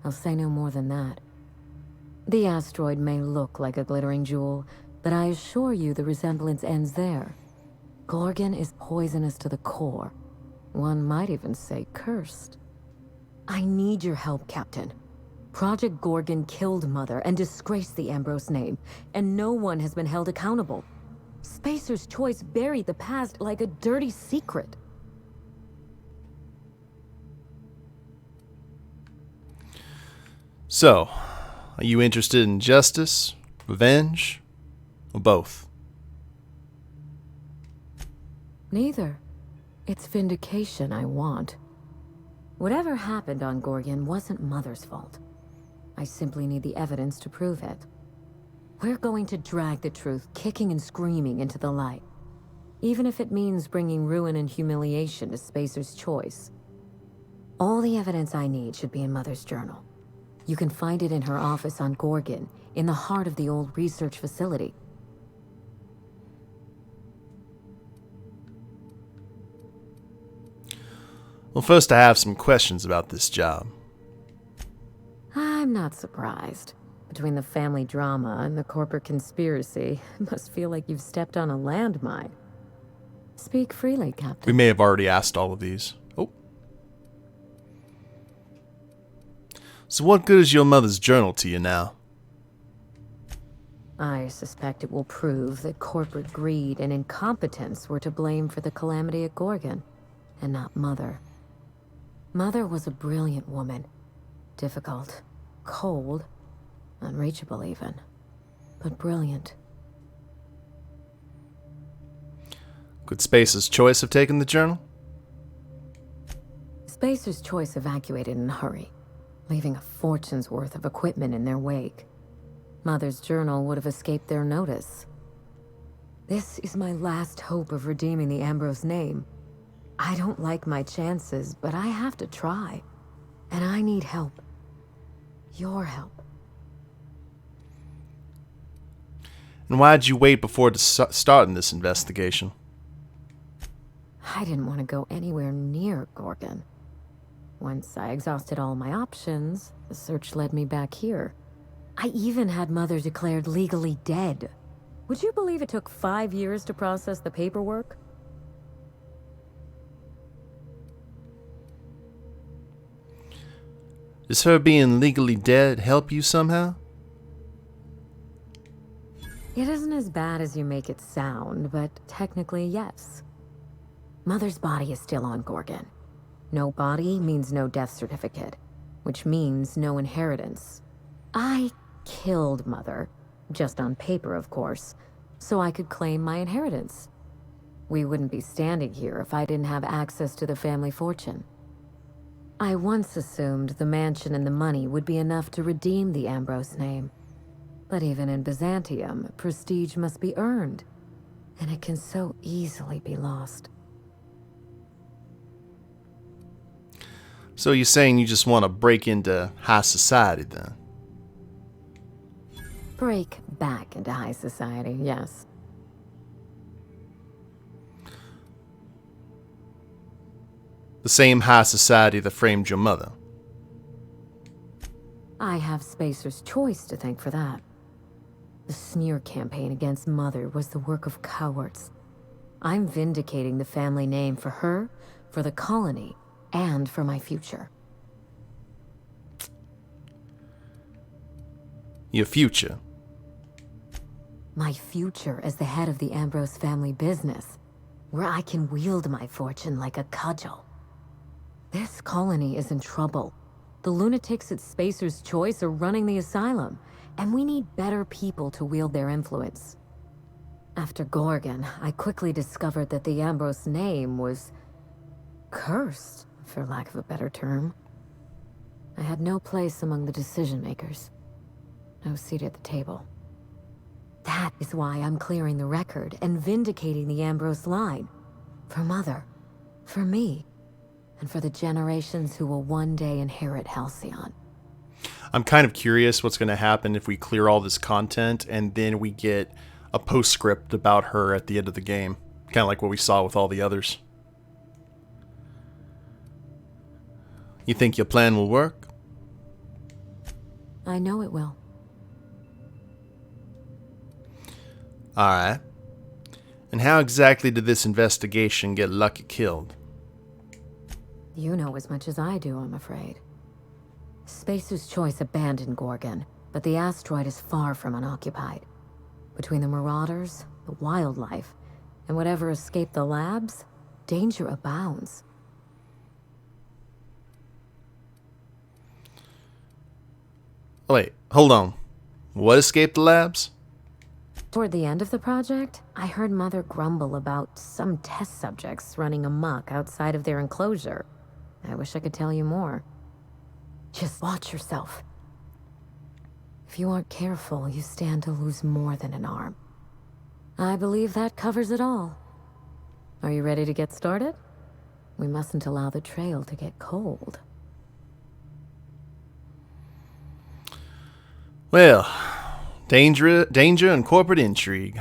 Speaker 6: I'll say no more than that. The asteroid may look like a glittering jewel, but I assure you the resemblance ends there. Gorgon is poisonous to the core. One might even say cursed. I need your help, Captain. Project Gorgon killed Mother and disgraced the Ambrose name, and no one has been held accountable. Spacer's Choice buried the past like a dirty secret.
Speaker 1: So, are you interested in justice, revenge, or both?
Speaker 6: Neither. It's vindication I want. Whatever happened on Gorgon wasn't Mother's fault. I simply need the evidence to prove it. We're going to drag the truth kicking and screaming into the light. Even if it means bringing ruin and humiliation to Spacer's Choice. All the evidence I need should be in Mother's journal. You can find it in her office on Gorgon, in the heart of the old research facility.
Speaker 1: Well, first I have some questions about this job.
Speaker 6: I'm not surprised. Between the family drama and the corporate conspiracy, it must feel like you've stepped on a landmine. Speak freely, Captain.
Speaker 1: We may have already asked all of these. Oh. So what good is your mother's journal to you now?
Speaker 6: I suspect it will prove that corporate greed and incompetence were to blame for the calamity at Gorgon, and not Mother. Mother was a brilliant woman. Difficult, cold, unreachable even, but brilliant.
Speaker 1: Could Space's choice have taken the journal?
Speaker 6: Spacer's choice evacuated in a hurry, leaving a fortune's worth of equipment in their wake. Mother's journal would have escaped their notice. This is my last hope of redeeming the Ambrose name. I don't like my chances, but I have to try. And I need help. Your help.
Speaker 1: And why'd you wait before starting this investigation?
Speaker 6: I didn't want to go anywhere near Gorgon. Once I exhausted all my options, the search led me back here. I even had Mother declared legally dead. Would you believe it took 5 years to process the paperwork?
Speaker 1: Does her being legally dead help you somehow?
Speaker 6: It isn't as bad as you make it sound, but technically, yes. Mother's body is still on Gorgon. No body means no death certificate, which means no inheritance. I killed Mother, just on paper, of course, so I could claim my inheritance. We wouldn't be standing here if I didn't have access to the family fortune. I once assumed the mansion and the money would be enough to redeem the Ambrose name. But even in Byzantium, prestige must be earned, and it can so easily be lost.
Speaker 1: So you're saying you just want to break into high society then?
Speaker 6: Break back into high society, yes.
Speaker 1: The same high society that framed your mother?
Speaker 6: I have Spacer's choice to thank for that. The smear campaign against Mother was the work of cowards. I'm vindicating the family name for her, for the colony, and for my future.
Speaker 1: Your future?
Speaker 6: My future as the head of the Ambrose family business, where I can wield my fortune like a cudgel. This colony is in trouble. The lunatics at Spacer's Choice are running the asylum, and we need better people to wield their influence. After Gorgon, I quickly discovered that the Ambrose name was cursed, for lack of a better term. I had no place among the decision makers. No seat at the table. That is why I'm clearing the record and vindicating the Ambrose line. For Mother, for me, and for the generations who will one day inherit Halcyon.
Speaker 1: I'm kind of curious what's going to happen if we clear all this content and then we get a postscript about her at the end of the game. Kind of like what we saw with all the others. You think your plan will work?
Speaker 6: I know it will.
Speaker 1: Alright. And how exactly did this investigation get Lucky killed?
Speaker 6: You know as much as I do, I'm afraid. Spacer's Choice abandoned Gorgon, but the asteroid is far from unoccupied. Between the marauders, the wildlife, and whatever escaped the labs, danger abounds.
Speaker 1: Wait, hold on. What escaped the labs?
Speaker 6: Toward the end of the project, I heard Mother grumble about some test subjects running amok outside of their enclosure. I wish I could tell you more. Just watch yourself. If you aren't careful, you stand to lose more than an arm. I believe that covers it all. Are you ready to get started? We mustn't allow the trail to get cold.
Speaker 1: Well, danger and corporate intrigue.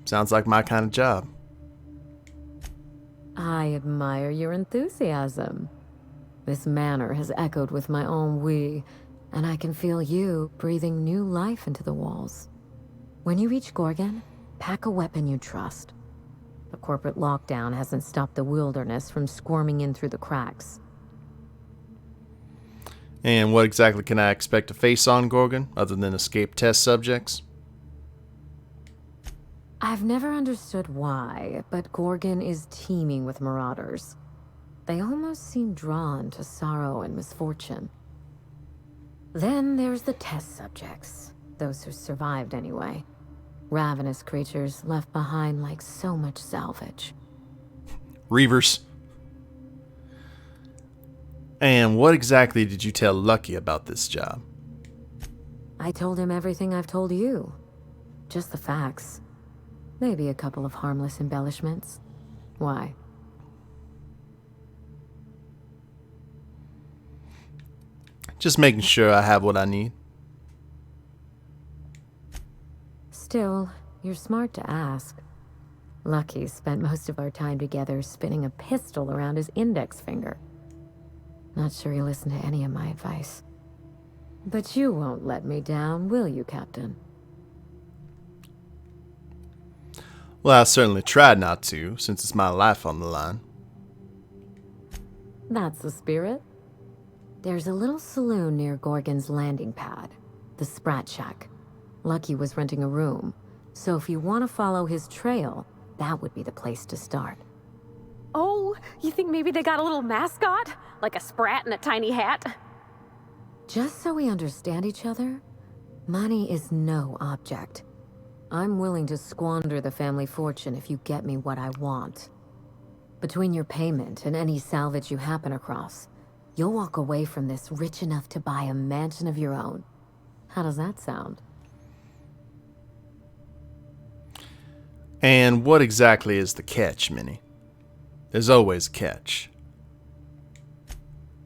Speaker 1: Sounds like my kind of job.
Speaker 6: I admire your enthusiasm. This manor has echoed with my own we, and I can feel you breathing new life into the walls. When you reach Gorgon, pack a weapon you trust. The corporate lockdown hasn't stopped the wilderness from squirming in through the cracks.
Speaker 1: And what exactly can I expect to face on Gorgon, other than escaped test subjects?
Speaker 6: I've never understood why, but Gorgon is teeming with marauders. They almost seem drawn to sorrow and misfortune. Then there's the test subjects, those who survived anyway. Ravenous creatures left behind like so much salvage.
Speaker 1: Reavers. And what exactly did you tell Lucky about this job?
Speaker 6: I told him everything I've told you. Just the facts. Maybe a couple of harmless embellishments. Why?
Speaker 1: Just making sure I have what I need.
Speaker 6: Still, you're smart to ask. Lucky spent most of our time together spinning a pistol around his index finger. Not sure he listened to any of my advice. But you won't let me down, will you, Captain?
Speaker 1: Well, I certainly tried not to, since it's my life on the line.
Speaker 6: That's the spirit. There's a little saloon near Gorgon's landing pad, the Sprat Shack. Lucky was renting a room, so if you want to follow his trail, that would be the place to start.
Speaker 7: Oh, you think maybe they got a little mascot? Like a sprat in a tiny hat?
Speaker 6: Just so we understand each other, money is no object. I'm willing to squander the family fortune if you get me what I want. Between your payment and any salvage you happen across, you'll walk away from this rich enough to buy a mansion of your own. How does that sound?
Speaker 1: And what exactly is the catch, Minnie? There's always a catch.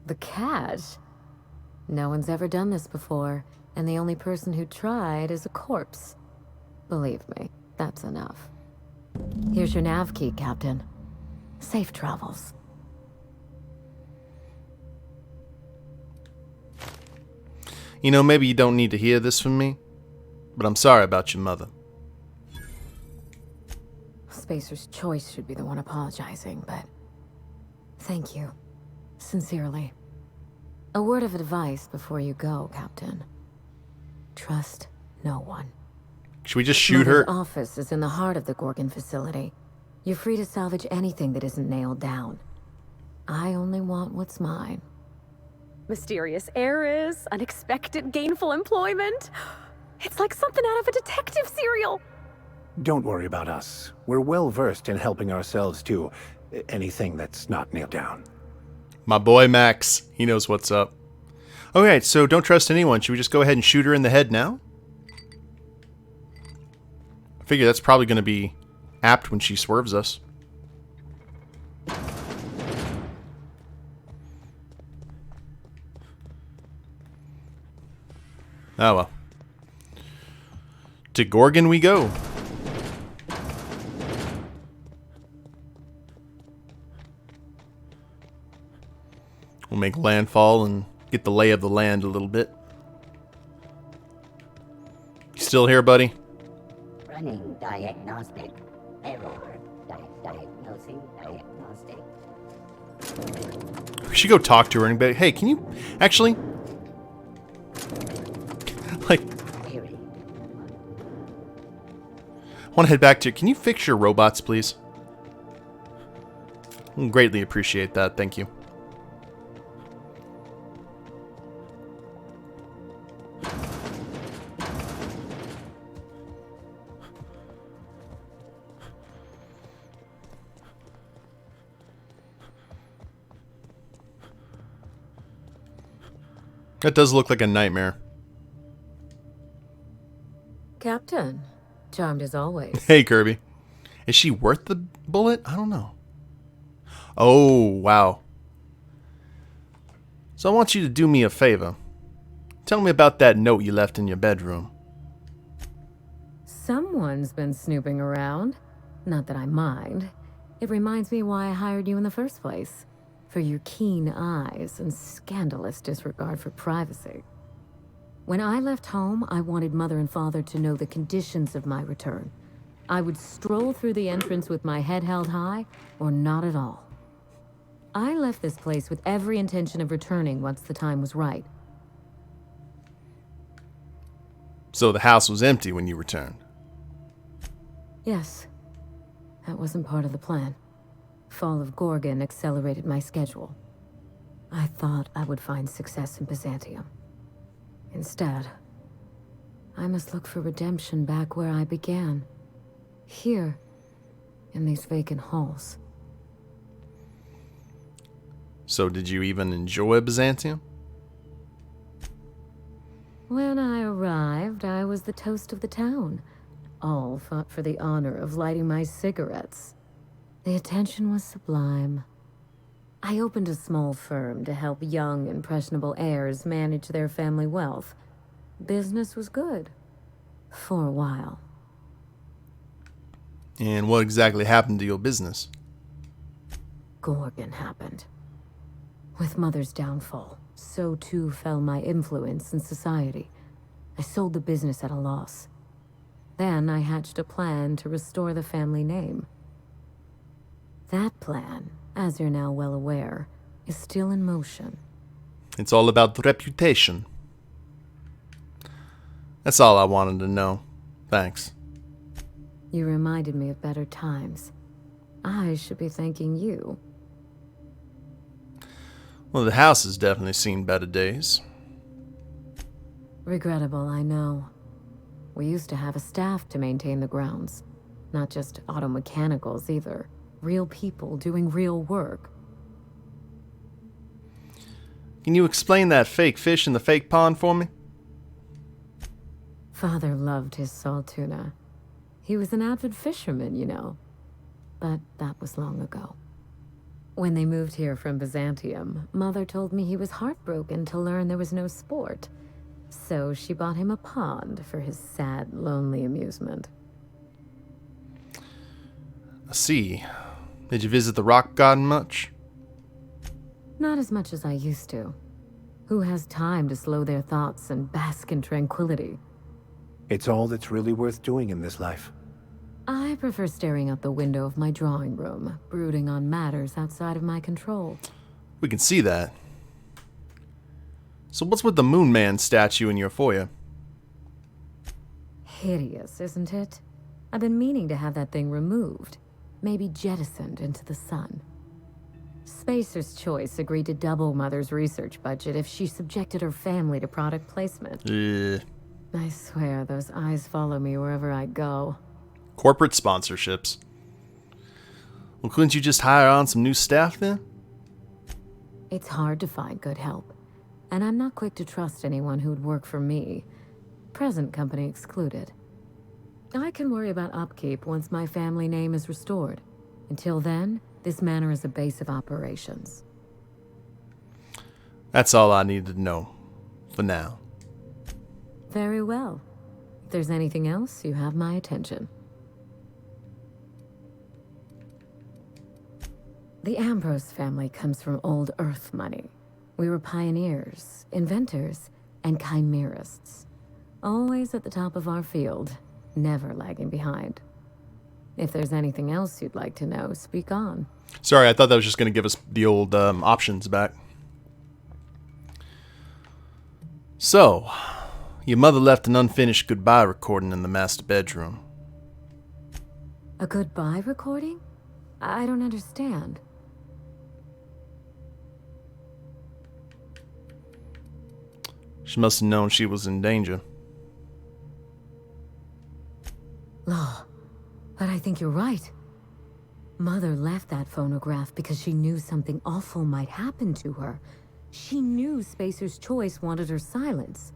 Speaker 6: The catch? No one's ever done this before, and the only person who tried is a corpse. Believe me, that's enough. Here's your nav key, Captain. Safe travels.
Speaker 1: You know, maybe you don't need to hear this from me, but I'm sorry about your mother.
Speaker 6: Spacer's Choice should be the one apologizing, but thank you. Sincerely. A word of advice before you go, Captain. Trust no one.
Speaker 1: Should we just shoot her?
Speaker 6: Mother's office is in the heart of the Gorgon facility. You're free to salvage anything that isn't nailed down. I only want what's mine.
Speaker 7: Mysterious heiress, unexpected gainful employment. It's like something out of a detective serial.
Speaker 5: Don't worry about us. We're well versed in helping ourselves to anything that's not nailed down.
Speaker 1: My boy Max, he knows what's up. Alright, so don't trust anyone. Should we just go ahead and shoot her in the head now? I figure that's probably going to be apt when she swerves us. Oh well. To Gorgon we go. We'll make landfall and get the lay of the land a little bit. You still here, buddy?
Speaker 10: Running diagnostic. Error. Diagnosing diagnostic.
Speaker 1: We should go talk to her and be, hey, can you actually... like... I want to head back to... Can you fix your robots, please? I'll greatly appreciate that. Thank you. That does look like a nightmare.
Speaker 6: Captain, charmed as always.
Speaker 1: Hey, Kirby. Is she worth the bullet? I don't know. Oh, wow. So I want you to do me a favor. Tell me about that note you left in your bedroom.
Speaker 6: Someone's been snooping around. Not that I mind. It reminds me why I hired you in the first place. For your keen eyes and scandalous disregard for privacy. When I left home, I wanted Mother and Father to know the conditions of my return. I would stroll through the entrance with my head held high, or not at all. I left this place with every intention of returning once the time was right.
Speaker 1: So the house was empty when you returned?
Speaker 6: Yes. That wasn't part of the plan. Fall of Gorgon accelerated my schedule. I thought I would find success in Byzantium. Instead, I must look for redemption back where I began. Here, in these vacant halls.
Speaker 1: So did you even enjoy Byzantium?
Speaker 6: When I arrived, I was the toast of the town. All fought for the honor of lighting my cigarettes. The attention was sublime. I opened a small firm to help young, impressionable heirs manage their family wealth. Business was good. For a while.
Speaker 1: And what exactly happened to your business?
Speaker 6: Gorgon happened. With Mother's downfall, so too fell my influence in society. I sold the business at a loss. Then I hatched a plan to restore the family name. That plan, as you're now well aware, is still in motion.
Speaker 1: It's all about reputation. That's all I wanted to know. Thanks.
Speaker 6: You reminded me of better times. I should be thanking you.
Speaker 1: Well, the house has definitely seen better days.
Speaker 6: Regrettable, I know. We used to have a staff to maintain the grounds. Not just auto mechanicals either. Real people doing real work.
Speaker 1: Can you explain that fake fish in the fake pond for me?
Speaker 6: Father loved his salt tuna. He was an avid fisherman, you know. But that was long ago. When they moved here from Byzantium, Mother told me he was heartbroken to learn there was no sport. So she bought him a pond for his sad, lonely amusement.
Speaker 1: I see. Did you visit the rock garden much?
Speaker 6: Not as much as I used to. Who has time to slow their thoughts and bask in tranquility?
Speaker 5: It's all that's really worth doing in this life.
Speaker 6: I prefer staring out the window of my drawing room, brooding on matters outside of my control.
Speaker 1: We can see that. So what's with the Moon Man statue in your foyer?
Speaker 6: Hideous, isn't it? I've been meaning to have that thing removed. Maybe jettisoned into the sun. Spacer's Choice agreed to double Mother's research budget if she subjected her family to product placement. I swear those eyes follow me wherever I go.
Speaker 1: Corporate sponsorships. Well, couldn't you just hire on some new staff then?
Speaker 6: It's hard to find good help, and I'm not quick to trust anyone who'd work for me. Present company excluded. I can worry about upkeep once my family name is restored. Until then, this manor is a base of operations.
Speaker 1: That's all I needed to know. For now.
Speaker 6: Very well. If there's anything else, you have my attention. The Ambrose family comes from old Earth money. We were pioneers, inventors, and chimerists. Always at the top of our field, never lagging behind. If there's anything else you'd like to know, speak on.
Speaker 1: Sorry, I thought that was just going to give us the old options back. So, your mother left an unfinished goodbye recording in the master bedroom.
Speaker 6: A goodbye recording? I don't understand.
Speaker 1: She must have known she was in danger.
Speaker 6: Law, but I think you're right. Mother left that phonograph because she knew something awful might happen to her. She knew Spacer's Choice wanted her silence.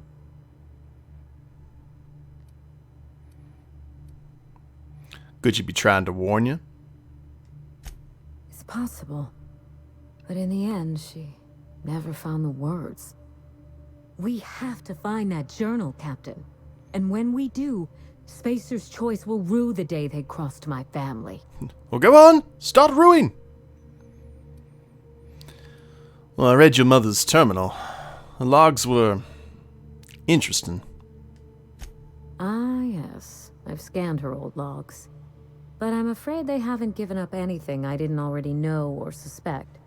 Speaker 1: Could she be trying to warn you?
Speaker 6: It's possible. But in the end, she never found the words. We have to find that journal, Captain. And when we do, Spacer's Choice will rue the day they crossed my family.
Speaker 1: Well, go on! Start ruining! Well, I read your mother's terminal. The logs were interesting.
Speaker 6: Ah, yes. I've scanned her old logs. But I'm afraid they haven't given up anything I didn't already know or suspect.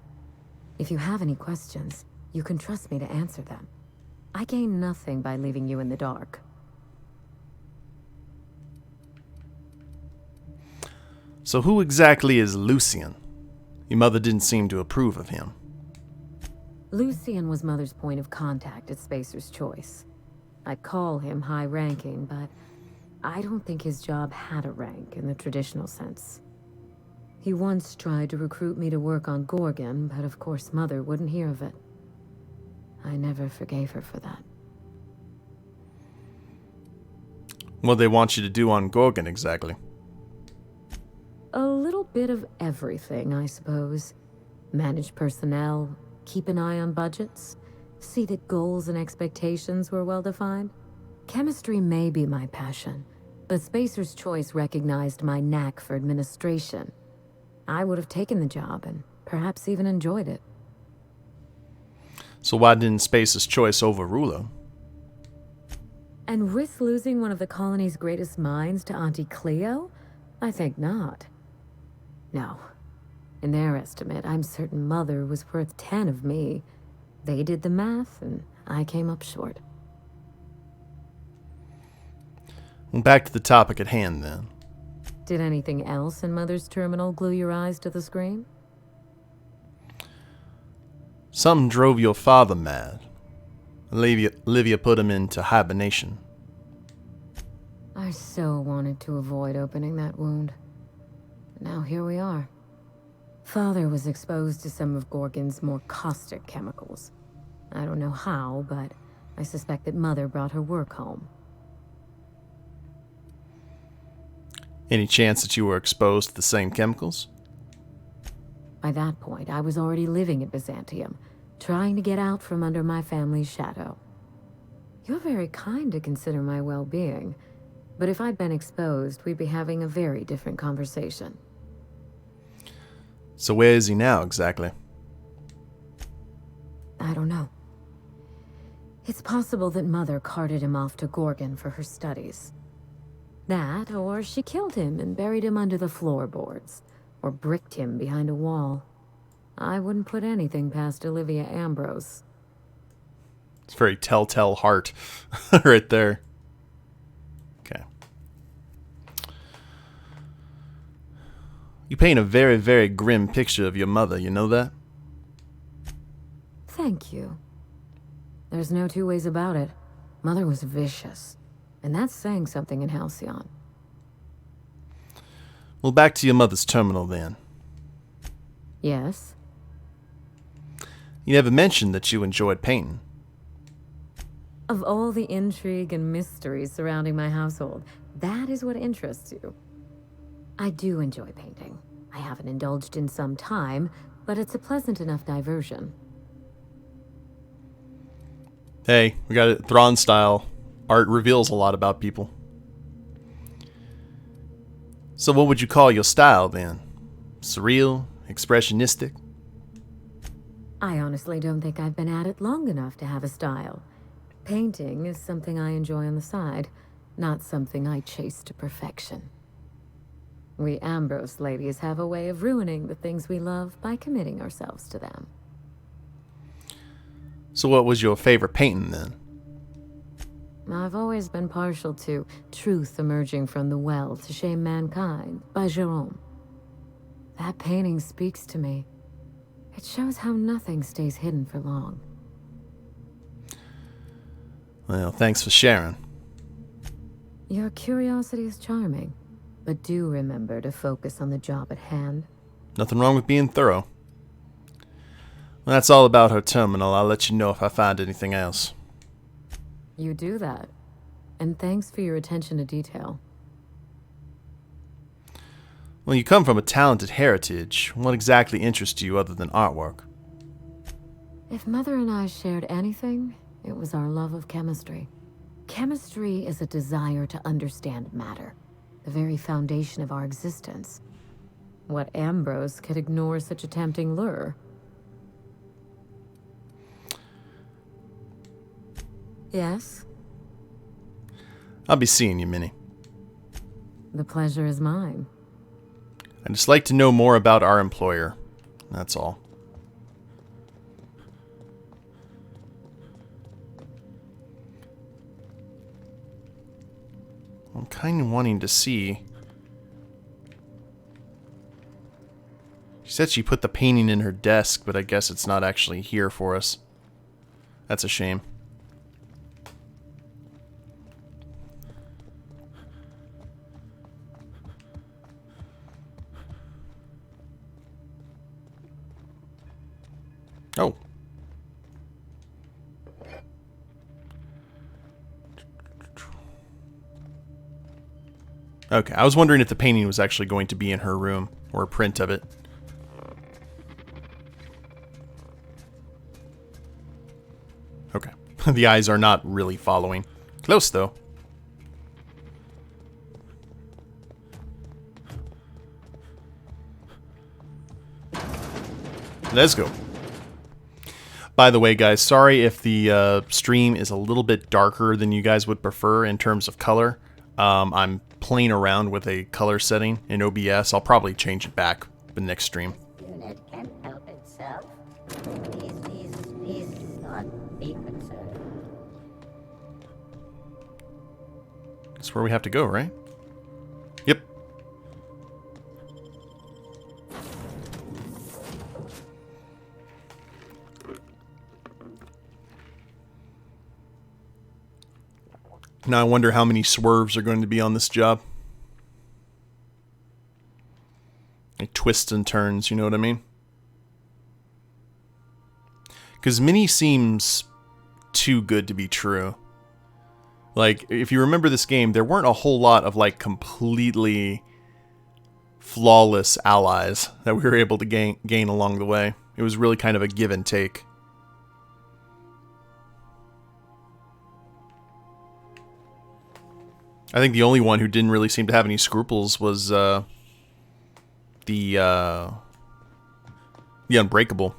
Speaker 6: If you have any questions, you can trust me to answer them. I gain nothing by leaving you in the dark.
Speaker 1: So who exactly is Lucian? Your mother didn't seem to approve of him.
Speaker 6: Lucian was Mother's point of contact at Spacer's Choice. I'd call him high-ranking, but I don't think his job had a rank in the traditional sense. He once tried to recruit me to work on Gorgon, but of course Mother wouldn't hear of it. I never forgave her for that.
Speaker 1: What they want you to do on Gorgon exactly?
Speaker 6: A little bit of everything, I suppose. Manage personnel, keep an eye on budgets, see that goals and expectations were well defined. Chemistry may be my passion, but Spacer's Choice recognized my knack for administration. I would have taken the job and perhaps even enjoyed it.
Speaker 1: So why didn't Spacer's Choice overrule her?
Speaker 6: And risk losing one of the colony's greatest minds to Auntie Cleo? I think not. No. In their estimate, I'm certain Mother was worth 10 of me. They did the math, and I came up short.
Speaker 1: Well, back to the topic at hand, then.
Speaker 6: Did anything else in Mother's terminal glue your eyes to the screen?
Speaker 1: Something drove your father mad. Olivia put him into hibernation.
Speaker 6: I so wanted to avoid opening that wound. Now here we are. Father was exposed to some of Gorgon's more caustic chemicals. I don't know how, but I suspect that Mother brought her work home.
Speaker 1: Any chance that you were exposed to the same chemicals?
Speaker 6: By that point, I was already living at Byzantium, trying to get out from under my family's shadow. You're very kind to consider my well-being, but if I'd been exposed, we'd be having a very different conversation.
Speaker 1: So where is he now, exactly?
Speaker 6: I don't know. It's possible that Mother carted him off to Gorgon for her studies. That, or she killed him and buried him under the floorboards, or bricked him behind a wall. I wouldn't put anything past Olivia Ambrose.
Speaker 1: It's very telltale heart right there. Okay. You paint a very, very grim picture of your mother, you know that?
Speaker 6: Thank you. There's no two ways about it. Mother was vicious, and that's saying something in Halcyon.
Speaker 1: Well, back to your mother's terminal then.
Speaker 6: Yes?
Speaker 1: You never mentioned that you enjoyed painting.
Speaker 6: Of all the intrigue and mystery surrounding my household, that is what interests you. I do enjoy painting. I haven't indulged in some time, but it's a pleasant enough diversion.
Speaker 1: Hey, we got it Thrawn style. Art reveals a lot about people. So what would you call your style then? Surreal? Expressionistic?
Speaker 6: I honestly don't think I've been at it long enough to have a style. Painting is something I enjoy on the side, not something I chase to perfection. We Ambrose ladies have a way of ruining the things we love by committing ourselves to them.
Speaker 1: So what was your favorite painting then?
Speaker 6: I've always been partial to Truth Emerging from the Well to Shame Mankind by Jerome. That painting speaks to me. It shows how nothing stays hidden for long.
Speaker 1: Well, thanks for sharing.
Speaker 6: Your curiosity is charming, but do remember to focus on the job at hand.
Speaker 1: Nothing wrong with being thorough. Well, that's all about her terminal. I'll let you know if I find anything else.
Speaker 6: You do that. And thanks for your attention to detail.
Speaker 1: Well, you come from a talented heritage. What exactly interests you other than artwork?
Speaker 6: If Mother and I shared anything, it was our love of chemistry. Chemistry is a desire to understand matter, the very foundation of our existence. What Ambrose could ignore such a tempting lure? Yes?
Speaker 1: I'll be seeing you, Minnie.
Speaker 6: The pleasure is mine.
Speaker 1: I'd just like to know more about our employer. That's all. I'm kind of wanting to see She said she put the painting in her desk, but I guess it's not actually here for us. That's a shame. Oh. Okay, I was wondering if the painting was actually going to be in her room, or a print of it. Okay. The eyes are not really following. Close, though. Let's go. By the way, guys, sorry if the stream is a little bit darker than you guys would prefer in terms of color. I'm playing around with a color setting in OBS. I'll probably change it back the next stream.
Speaker 10: Unit can help itself. Please not be concerned.
Speaker 1: That's where we have to go, right? Yep. Now I wonder how many swerves are going to be on this job. Like twists and turns, you know what I mean? Because Minnie seems too good to be true. Like, if you remember this game, there weren't a whole lot of, like, completely flawless allies that we were able to gain along the way. It was really kind of a give and take. I think the only one who didn't really seem to have any scruples was the Unbreakable.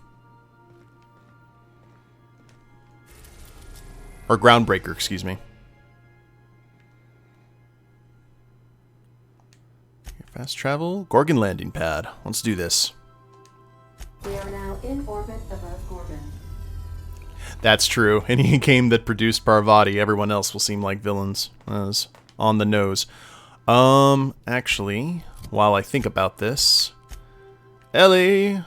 Speaker 1: Or Groundbreaker, excuse me. Fast travel, Gorgon landing pad. Let's do this.
Speaker 2: We are now in orbit above Gorgon.
Speaker 1: That's true. Any game that produced Parvati, everyone else will seem like villains. As on the nose. Actually, while I think about this, Ellie.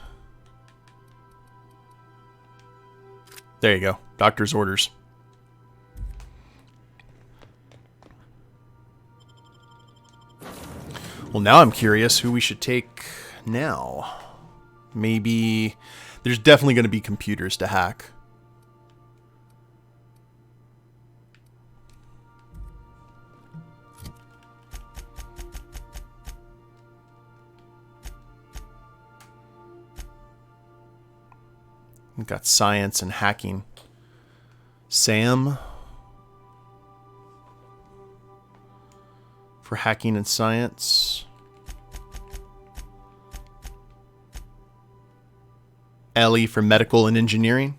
Speaker 1: There you go. Doctor's orders. Well, now I'm curious who we should take now. Maybe there's definitely going to be computers to hack. We've got science and hacking. Sam for hacking and science. Ellie for medical and engineering.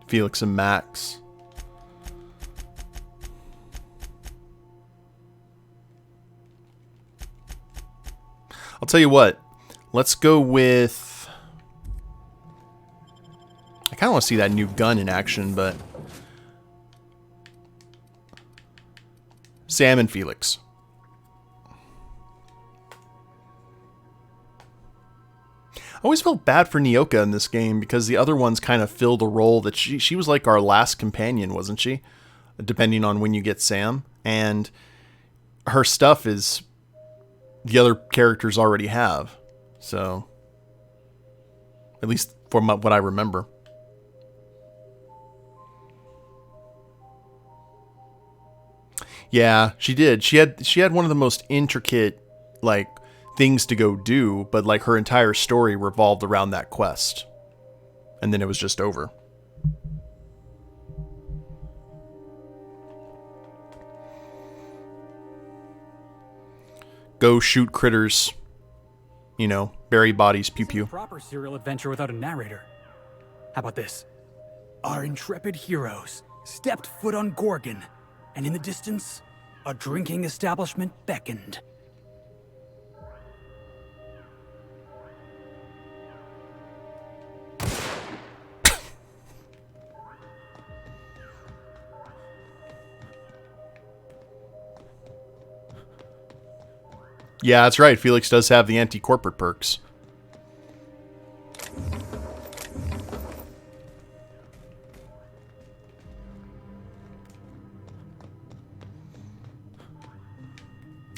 Speaker 1: Felix and Max. I'll tell you what, let's go with... I kind of want to see that new gun in action, but... Sam and Felix. I always felt bad for Nyoka in this game because the other ones kind of filled a role that she was like our last companion, wasn't she? Depending on when you get Sam. And her stuff is... the other characters already have. So, at least from what I remember. Yeah, she did. She had one of the most intricate, like, things to go do, but like her entire story revolved around that quest. And then it was just over. Go shoot critters. You know, bury bodies, pew pew.
Speaker 8: Proper serial adventure without a narrator. How about this? Our intrepid heroes stepped foot on Gorgon, and in the distance, a drinking establishment beckoned.
Speaker 1: Yeah, that's right. Felix does have the anti-corporate perks.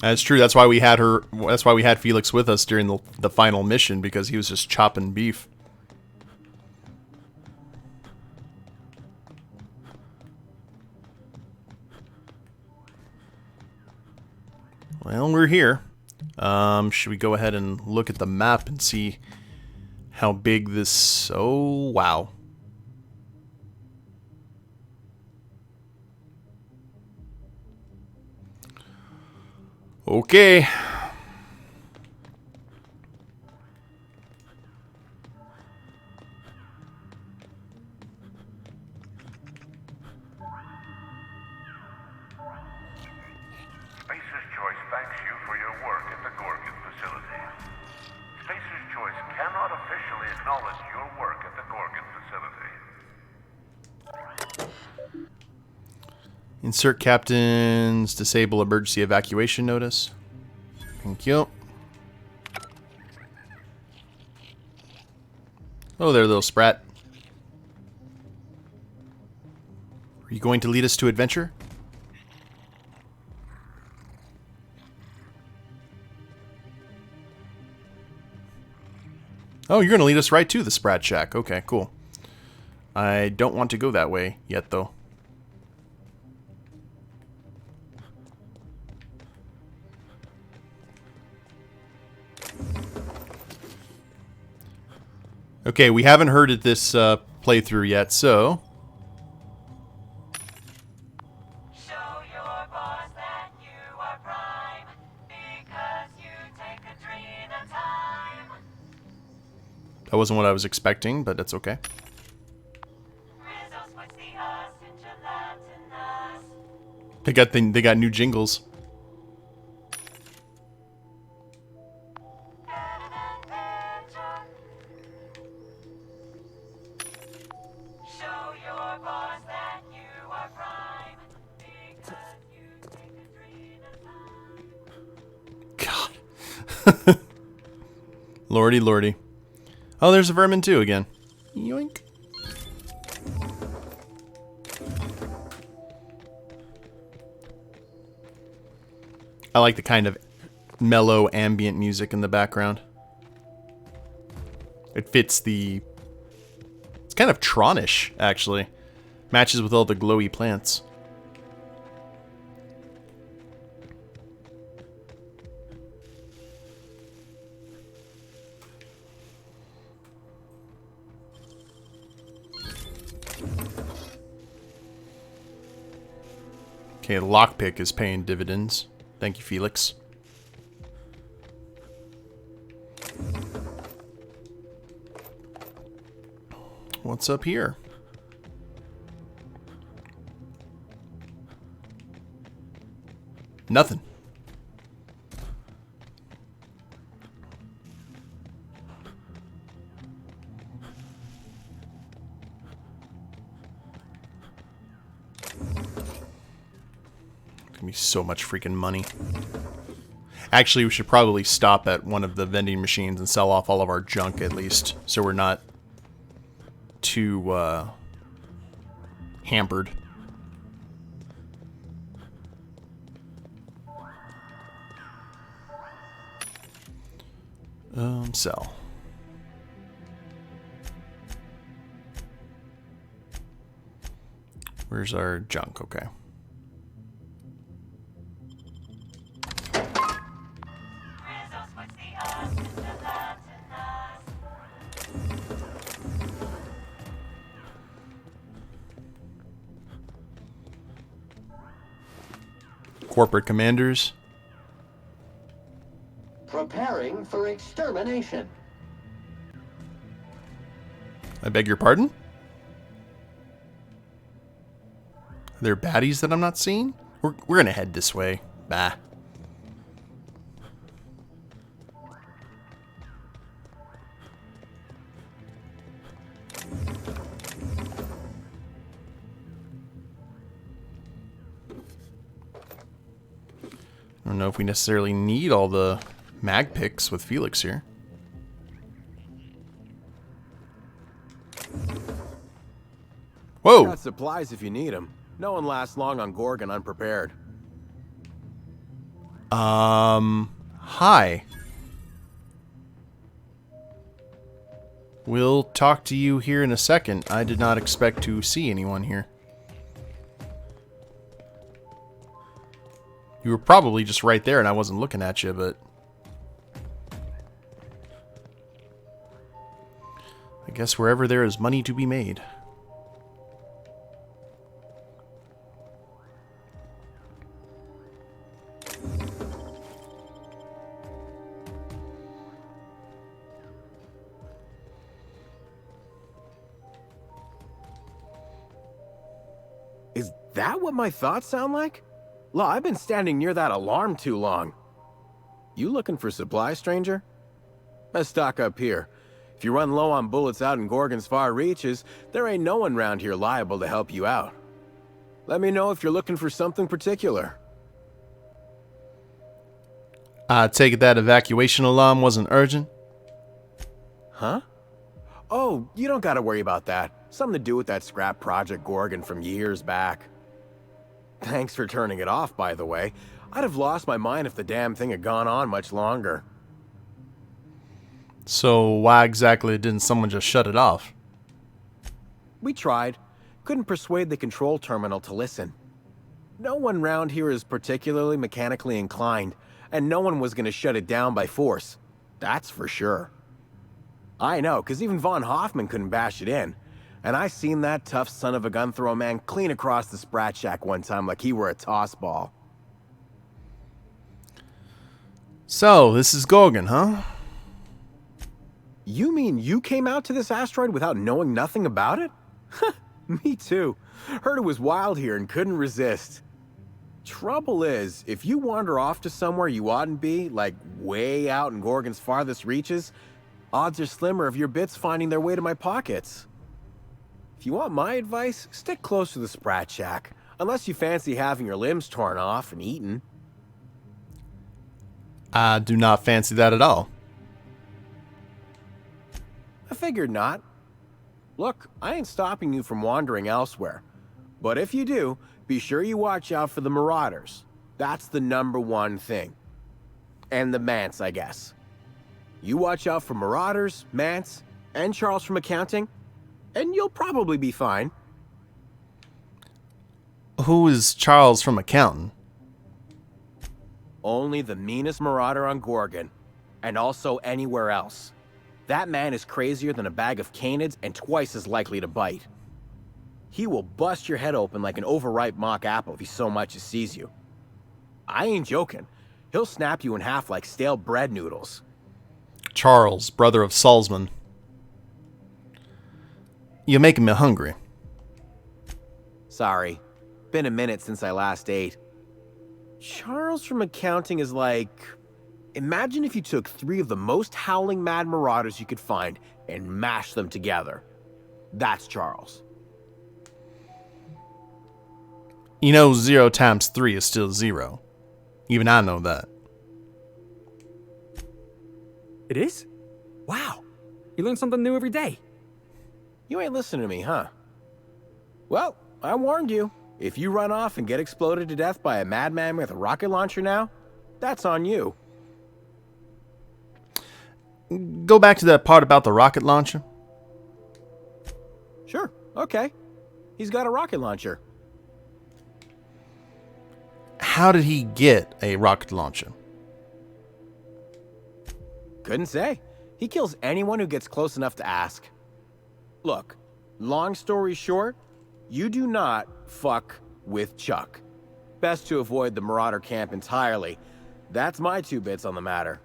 Speaker 1: That's true. That's why we had her. That's why we had Felix with us during the final mission, because he was just chopping beef. Well, we're here. Should we go ahead and look at the map and see how big this... Oh, wow. Okay.
Speaker 12: Spacer's Choice thanks you for your work at the Gorgon facility. Spacer's Choice cannot officially acknowledge your work at the Gorgon facility.
Speaker 1: Insert captain's disable emergency evacuation notice. Thank you. Oh there, little sprat. Are you going to lead us to adventure? Oh, you're going to lead us right to the Sprat Shack. Okay, cool. I don't want to go that way yet, though. Okay, we haven't heard of this playthrough yet, so... That wasn't what I was expecting, but that's okay. They got new jingles. God. Lordy, lordy. Oh, there's a vermin too again. Yoink. I like the kind of mellow ambient music in the background. It fits the... It's kind of Tronish, actually. Matches with all the glowy plants. Okay, the lockpick is paying dividends. Thank you, Felix. What's up here? Nothing. Gonna be so much freaking money. Actually, we should probably stop at one of the vending machines and sell off all of our junk at least, so we're not too hampered. Sell. Where's our junk? Okay. Corporate commanders.
Speaker 13: Preparing for extermination.
Speaker 1: I beg your pardon? Are there baddies that I'm not seeing? We're gonna head this way. Bah. don't know if we necessarily need all the mag picks with Felix here. Whoa!
Speaker 14: Got supplies if you need them. No one lasts long on Gorgon unprepared.
Speaker 1: Hi. We'll talk to you here in a second. I did not expect to see anyone here. You were probably just right there and I wasn't looking at you, but... I guess wherever there is money to be made.
Speaker 14: Is that what my thoughts sound like? Law, I've been standing near that alarm too long. You looking for supplies, stranger? Let's stock up here. If you run low on bullets out in Gorgon's far reaches, there ain't no one round here liable to help you out. Let me know if you're looking for something particular.
Speaker 1: I take it that evacuation alarm wasn't urgent?
Speaker 14: Huh? Oh, you don't gotta worry about that. Something to do with that scrap Project Gorgon from years back. Thanks for turning it off, by the way. I'd have lost my mind if the damn thing had gone on much longer.
Speaker 1: So why exactly didn't someone just shut it off?
Speaker 14: We tried. Couldn't persuade the control terminal to listen. No one round here is particularly mechanically inclined, and no one was gonna shut it down by force. That's for sure. I know, because even Von Hoffman couldn't bash it in. And I seen that tough son of a gun throw a man clean across the Sprat Shack one time like he were a toss ball.
Speaker 1: So, this is Gorgon, huh?
Speaker 14: You mean you came out to this asteroid without knowing nothing about it? Me too. Heard it was wild here and couldn't resist. Trouble is, if you wander off to somewhere you oughtn't be, like way out in Gorgon's farthest reaches, odds are slimmer of your bits finding their way to my pockets. If you want my advice, stick close to the Sprat Shack, unless you fancy having your limbs torn off and eaten.
Speaker 1: I do not fancy that at all.
Speaker 14: I figured not. Look, I ain't stopping you from wandering elsewhere. But if you do, be sure you watch out for the Marauders. That's the #1 thing. And the Mance, I guess. You watch out for Marauders, Mance, and Charles from accounting, and you'll probably be fine.
Speaker 1: Who is Charles from accounting?
Speaker 14: Only the meanest marauder on Gorgon, and also anywhere else. That man is crazier than a bag of canids and twice as likely to bite. He will bust your head open like an overripe mock apple if he so much as sees you. I ain't joking. He'll snap you in half like stale bread noodles.
Speaker 1: Charles, brother of Salzman. You're making me hungry.
Speaker 14: Sorry. Been a minute since I last ate. Charles from accounting is like... Imagine if you took 3 of the most howling mad marauders you could find and mashed them together. That's Charles.
Speaker 1: You know 0 times 3 is still 0. Even I know that.
Speaker 8: It is? Wow. You learn something new every day.
Speaker 14: You ain't listening to me, huh? Well, I warned you. If you run off and get exploded to death by a madman with a rocket launcher now, that's on you.
Speaker 1: Go back to that part about the rocket launcher.
Speaker 14: Sure, okay. He's got a rocket launcher.
Speaker 1: How did he get a rocket launcher?
Speaker 14: Couldn't say. He kills anyone who gets close enough to ask. Look, long story short, you do not fuck with Chuck. Best to avoid the Marauder camp entirely. That's my 2 bits on the matter.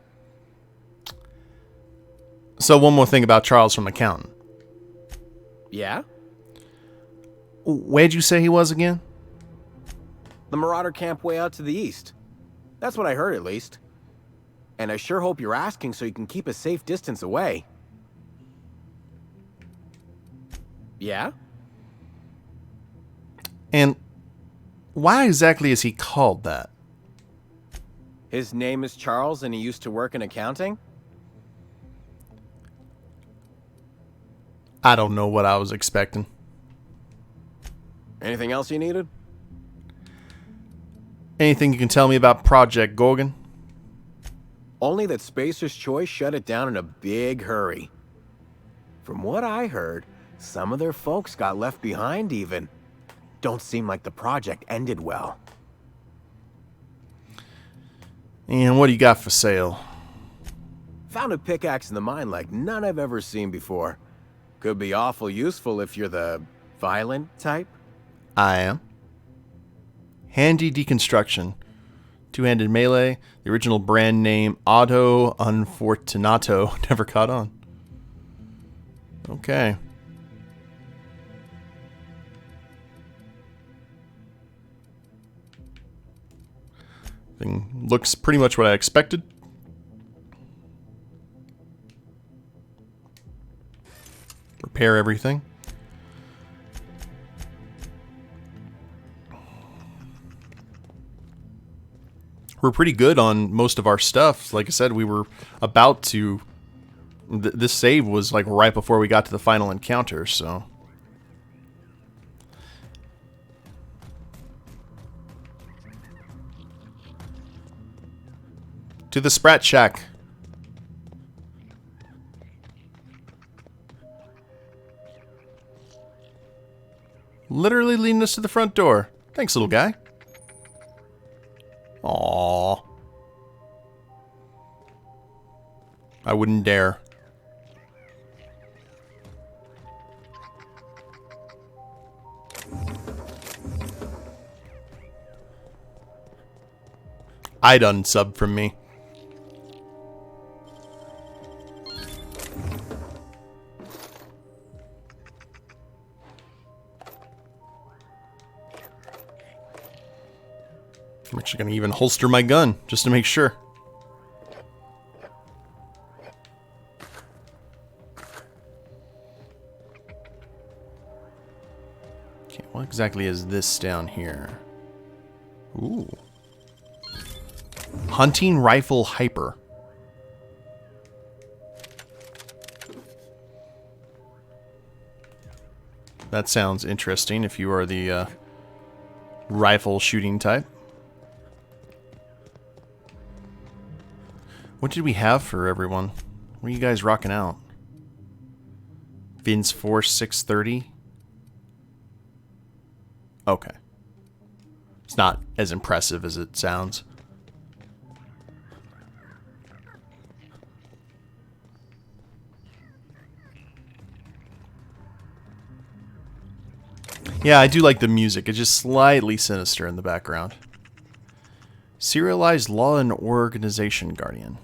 Speaker 1: So one more thing about Charles from accounting.
Speaker 14: Yeah?
Speaker 1: Where'd you say he was again?
Speaker 14: The Marauder camp way out to the east. That's what I heard, at least. And I sure hope you're asking so you can keep a safe distance away. Yeah?
Speaker 1: And why exactly is he called that?
Speaker 14: His name is Charles and he used to work in accounting?
Speaker 1: I don't know what I was expecting.
Speaker 14: Anything else you needed?
Speaker 1: Anything you can tell me about Project Gorgon?
Speaker 14: Only that Spacer's Choice shut it down in a big hurry. From what I heard, some of their folks got left behind even. Don't seem like the project ended well.
Speaker 1: And what do you got for sale?
Speaker 14: Found a pickaxe in the mine like none I've ever seen before. Could be awful useful if you're the violent type.
Speaker 1: I am. Handy deconstruction. Two-handed melee. The original brand name Auto Unfortunato never caught on. Okay. Thing looks pretty much what I expected. Repair everything. We're pretty good on most of our stuff. Like I said, we were about to... This save was like right before we got to the final encounter, so... To the Sprat Shack. Literally leading us to the front door. Thanks, little guy. Aww. I wouldn't dare. I'd unsub from me. I'm actually going to even holster my gun, just to make sure. Okay, what exactly is this down here? Ooh. Hunting Rifle Hyper. That sounds interesting if you are the rifle shooting type. What did we have for everyone? What are you guys rocking out? Vince Force 630? Okay. It's not as impressive as it sounds. Yeah, I do like the music. It's just slightly sinister in the background. Serialized Law and Organization Guardian.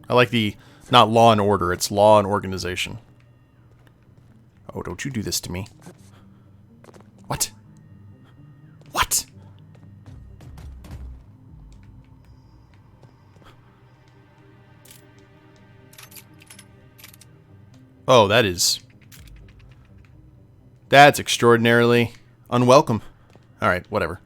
Speaker 1: I like the, not law and order, it's law and organization. Oh, don't you do this to me. What? What? Oh, that's extraordinarily unwelcome. Alright, whatever.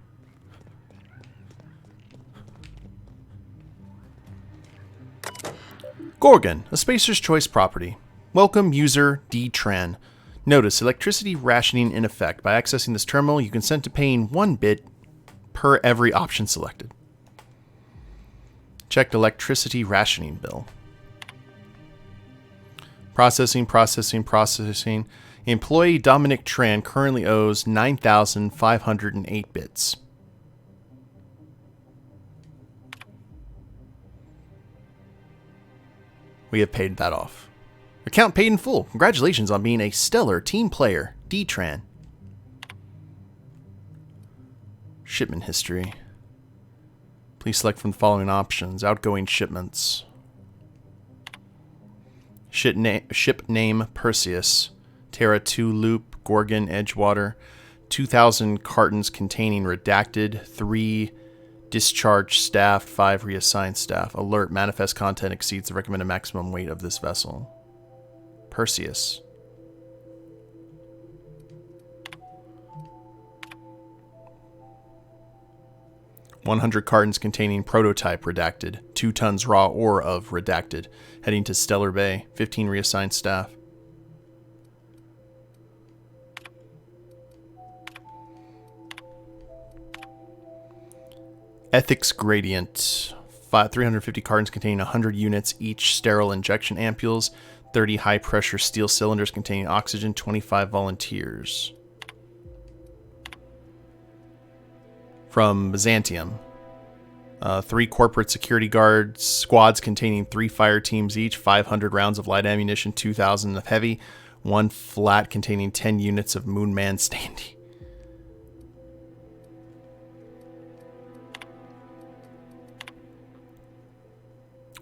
Speaker 1: Gorgon, a Spacer's Choice property. Welcome, user D-Tran. Notice, electricity rationing in effect. By accessing this terminal, you consent to paying 1 bit per every option selected. Checked electricity rationing bill. Processing. Employee Dominic Tran currently owes 9,508 bits. We have paid that off. Account paid in full. Congratulations on being a stellar team player, D-Tran. Shipment history. Please select from the following options. Outgoing shipments. Ship name Perseus. Terra 2 Loop, Gorgon, Edgewater. 2,000 cartons containing redacted. 3 discharged staff. 5 reassigned staff. Alert, manifest content exceeds the recommended maximum weight of this vessel. Perseus. 100 cartons containing prototype redacted. 2 tons raw ore of redacted. Heading to Stellar Bay. 15 reassigned staff. Ethics gradient. 350 cartons containing 100 units, each sterile injection ampules. 30 high-pressure steel cylinders containing oxygen. 25 volunteers. From Byzantium. 3 corporate security guards, squads containing 3 fire teams each, 500 rounds of light ammunition, 2,000 of heavy, 1 flat containing 10 units of Moonman standee.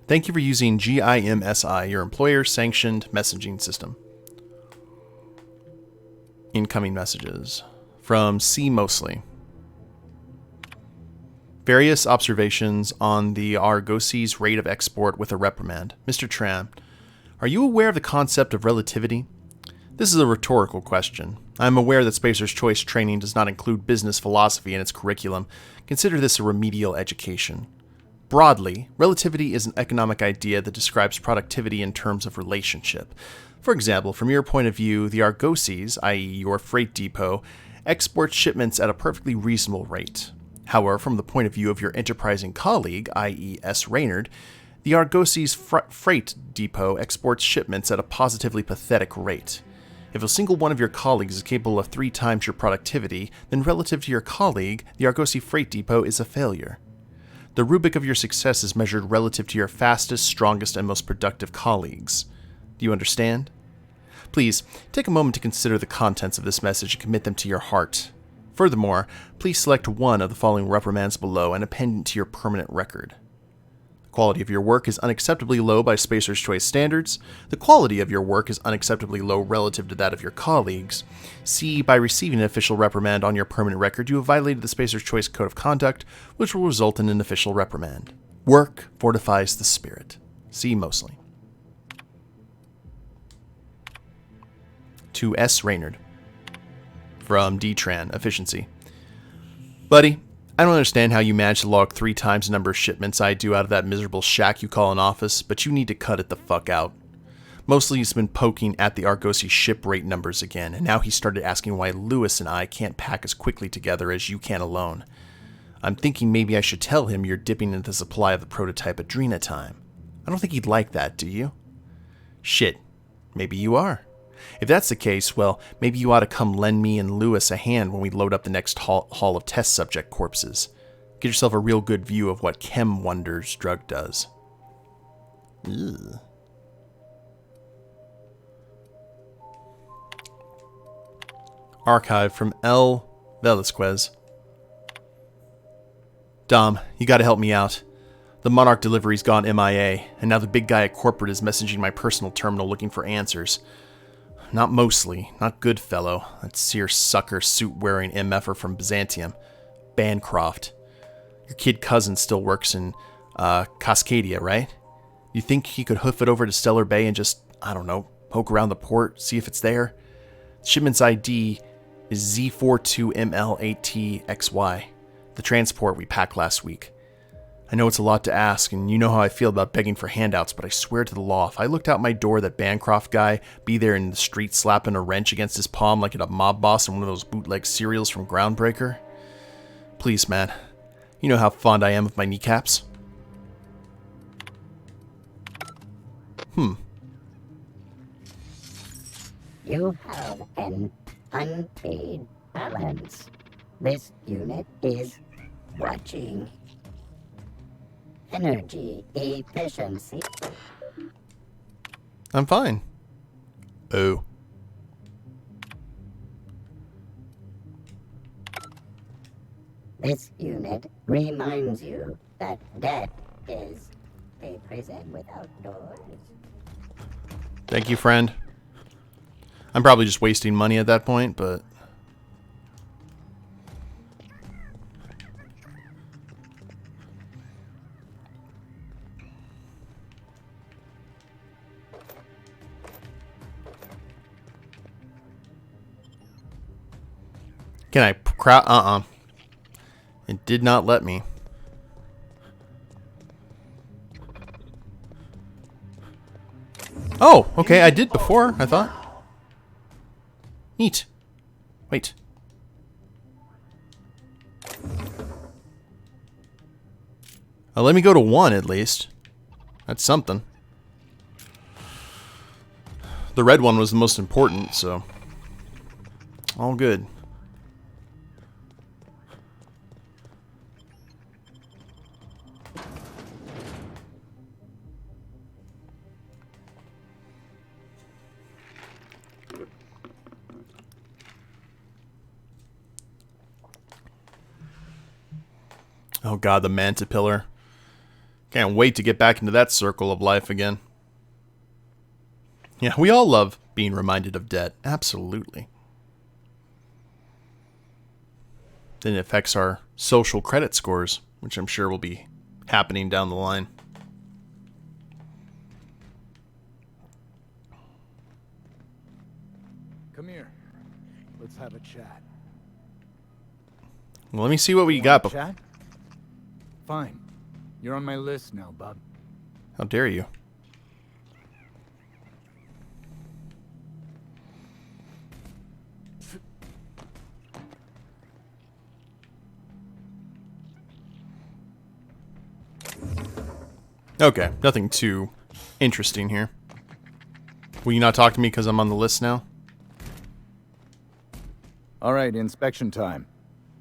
Speaker 1: Thank you for using GIMSI, your employer-sanctioned messaging system. Incoming messages. From C. Mosley. Various observations on the Argosie's rate of export with a reprimand. Mr. Tran, are you aware of the concept of relativity? This is a rhetorical question. I am aware that Spacer's Choice training does not include business philosophy in its curriculum. Consider this a remedial education. Broadly, relativity is an economic idea that describes productivity in terms of relationship. For example, from your point of view, the Argosies, i.e. your freight depot, exports shipments at a perfectly reasonable rate. However, from the point of view of your enterprising colleague, i.e. S. Reynard, the Argosies' freight depot exports shipments at a positively pathetic rate. If a single one of your colleagues is capable of 3 times your productivity, then relative to your colleague, the Argosy freight depot is a failure. The rubric of your success is measured relative to your fastest, strongest, and most productive colleagues. Do you understand? Please, take a moment to consider the contents of this message and commit them to your heart. Furthermore, please select one of the following reprimands below and append it to your permanent record. The quality of your work is unacceptably low by Spacer's Choice standards. The quality of your work is unacceptably low relative to that of your colleagues. C. By receiving an official reprimand on your permanent record, you have violated the Spacer's Choice Code of Conduct, which will result in an official reprimand. Work fortifies the spirit. C. Mosley. To S. Reynard. From D-Tran, Efficiency. Buddy, I don't understand how you manage to log 3 times the number of shipments I do out of that miserable shack you call an office, but you need to cut it the fuck out. Mostly he's been poking at the Argosy ship rate numbers again, and now he started asking why Lewis and I can't pack as quickly together as you can alone. I'm thinking maybe I should tell him you're dipping into the supply of the prototype Adrena time. I don't think he'd like that, do you? Shit, maybe you are. If that's the case, well, maybe you ought to come lend me and Lewis a hand when we load up the next haul of test subject corpses. Get yourself a real good view of what Chem Wonders drug does. Ugh. Archive from L. Velasquez. Dom, you gotta help me out. The Monarch delivery's gone MIA, and now the big guy at corporate is messaging my personal terminal looking for answers. Not Mosley, not Goodfellow, that seersucker suit-wearing MFer from Byzantium. Bancroft. Your kid cousin still works in, Cascadia, right? You think he could hoof it over to Stellar Bay and just, I don't know, poke around the port, see if it's there? Shipment's ID is Z42ML8TXY, the transport we packed last week. I know it's a lot to ask, and you know how I feel about begging for handouts, but I swear to the law, if I looked out my door, that Bancroft guy be there in the street slapping a wrench against his palm like a mob boss in one of those bootleg cereals from Groundbreaker. Please, man. You know how fond I am of my kneecaps.
Speaker 10: You have an unpaid balance. This unit is watching. Energy efficiency.
Speaker 1: I'm fine. Oh.
Speaker 10: This unit reminds you that death is a prison without doors.
Speaker 1: Thank you, friend. I'm probably just wasting money at that point, but... Can I crowd? It did not let me. Oh, okay, I did before, I thought. Neat. Wait. Let me go to 1 at least. That's something. The red one was the most important, so all good. Oh god, the manta pillar. Can't wait to get back into that circle of life again. Yeah, we all love being reminded of debt. Absolutely. Then it affects our social credit scores, which I'm sure will be happening down the line.
Speaker 15: Come here. Let's have a chat.
Speaker 1: Well, let me see what we got.
Speaker 15: Chat? Fine. You're on my list now, bub.
Speaker 1: How dare you? Okay, nothing too interesting here. Will you not talk to me because I'm on the list now?
Speaker 15: Alright, inspection time.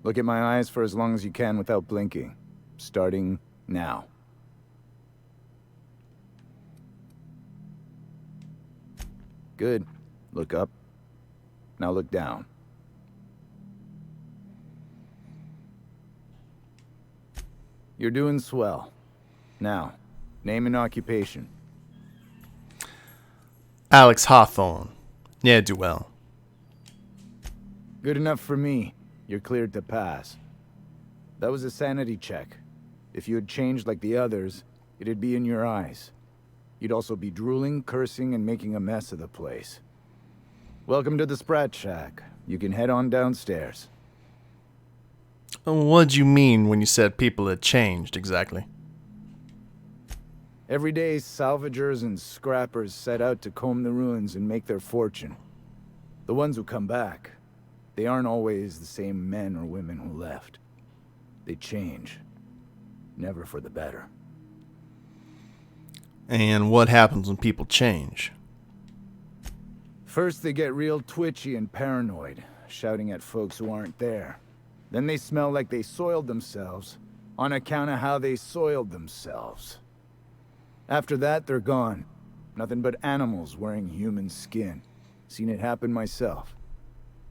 Speaker 15: Look at my eyes for as long as you can without blinking. Starting now. Good. Look up. Now look down. You're doing swell. Now, name and occupation.
Speaker 1: Alex Hawthorne. Yeah, do well.
Speaker 15: Good enough for me. You're cleared to pass. That was a sanity check. If you had changed like the others, it'd be in your eyes. You'd also be drooling, cursing, and making a mess of the place. Welcome to the Sprat Shack. You can head on downstairs.
Speaker 1: What'd you mean when you said people had changed, exactly?
Speaker 15: Every day, salvagers and scrappers set out to comb the ruins and make their fortune. The ones who come back, they aren't always the same men or women who left. They change. Never for the better.
Speaker 1: And what happens when people change?
Speaker 15: First, they get real twitchy and paranoid, shouting at folks who aren't there. Then they smell like they soiled themselves, on account of how they soiled themselves. After that, they're gone. Nothing but animals wearing human skin. Seen it happen myself.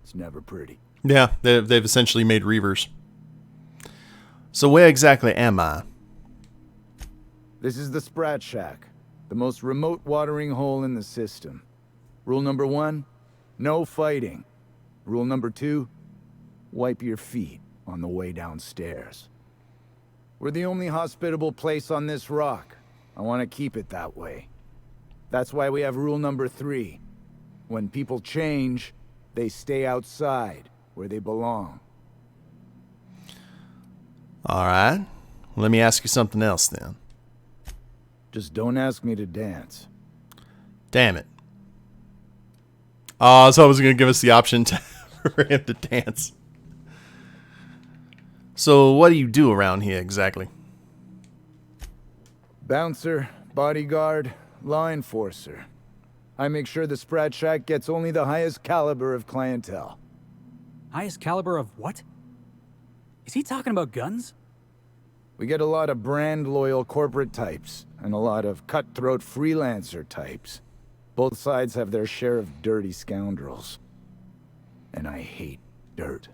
Speaker 15: It's never pretty.
Speaker 1: Yeah, they've essentially made Reavers. So where exactly am I?
Speaker 15: This is the Sprat Shack, the most remote watering hole in the system. Rule number 1, no fighting. Rule number 2, wipe your feet on the way downstairs. We're the only hospitable place on this rock. I want to keep it that way. That's why we have rule number 3. When people change, they stay outside, where they belong.
Speaker 1: Alright. Let me ask you something else then.
Speaker 15: Just don't ask me to dance.
Speaker 1: Damn it. Oh, so I was going to give us the option for him to dance. So what do you do around here exactly?
Speaker 15: Bouncer, bodyguard, law enforcer. I make sure the Sprat Shack gets only the highest caliber of clientele.
Speaker 8: Highest caliber of what? Is he talking about guns?
Speaker 15: We get a lot of brand-loyal corporate types, and a lot of cutthroat freelancer types. Both sides have their share of dirty scoundrels. And I hate dirt.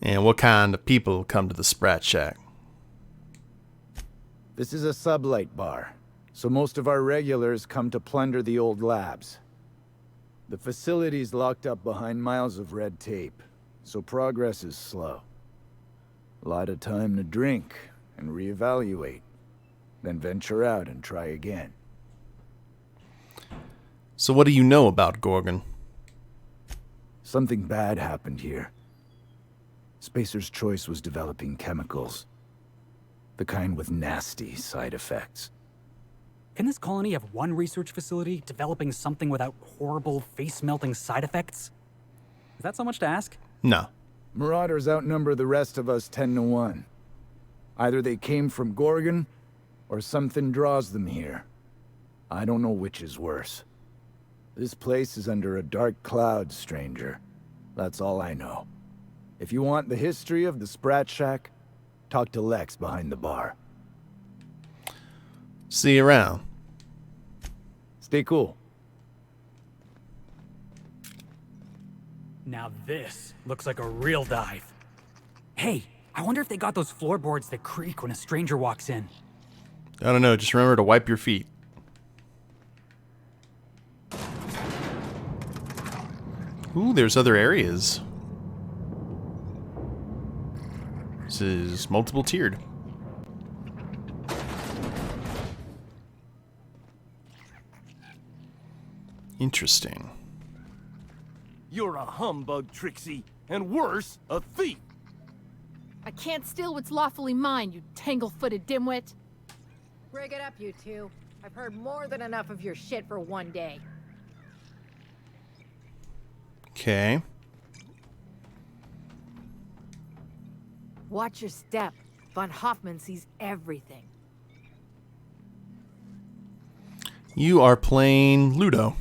Speaker 1: And what kind of people come to the Sprat Shack?
Speaker 15: This is a sublight bar, so most of our regulars come to plunder the old labs. The facility's locked up behind miles of red tape, so progress is slow. A lot of time to drink and reevaluate, then venture out and try again.
Speaker 1: So what do you know about Gorgon?
Speaker 15: Something bad happened here. Spacer's Choice was developing chemicals. The kind with nasty side effects.
Speaker 8: Can this colony have one research facility developing something without horrible, face-melting side effects? Is that so much to ask?
Speaker 1: No.
Speaker 15: Marauders outnumber the rest of us 10-1. Either they came from Gorgon, or something draws them here. I don't know which is worse. This place is under a dark cloud, stranger. That's all I know. If you want the history of the Sprat Shack, talk to Lex behind the bar.
Speaker 1: See you around.
Speaker 15: Stay cool.
Speaker 8: Now this looks like a real dive. Hey, I wonder if they got those floorboards that creak when a stranger walks in.
Speaker 1: I don't know, just remember to wipe your feet. Ooh, there's other areas. This is multiple tiered. Interesting.
Speaker 16: You're a humbug, Trixie, and worse, a thief.
Speaker 17: I can't steal what's lawfully mine, you tangle-footed dimwit.
Speaker 18: Break it up, you two. I've heard more than enough of your shit for one day.
Speaker 1: Okay.
Speaker 18: Watch your step. Von Hoffman sees everything.
Speaker 1: You are playing Ludo.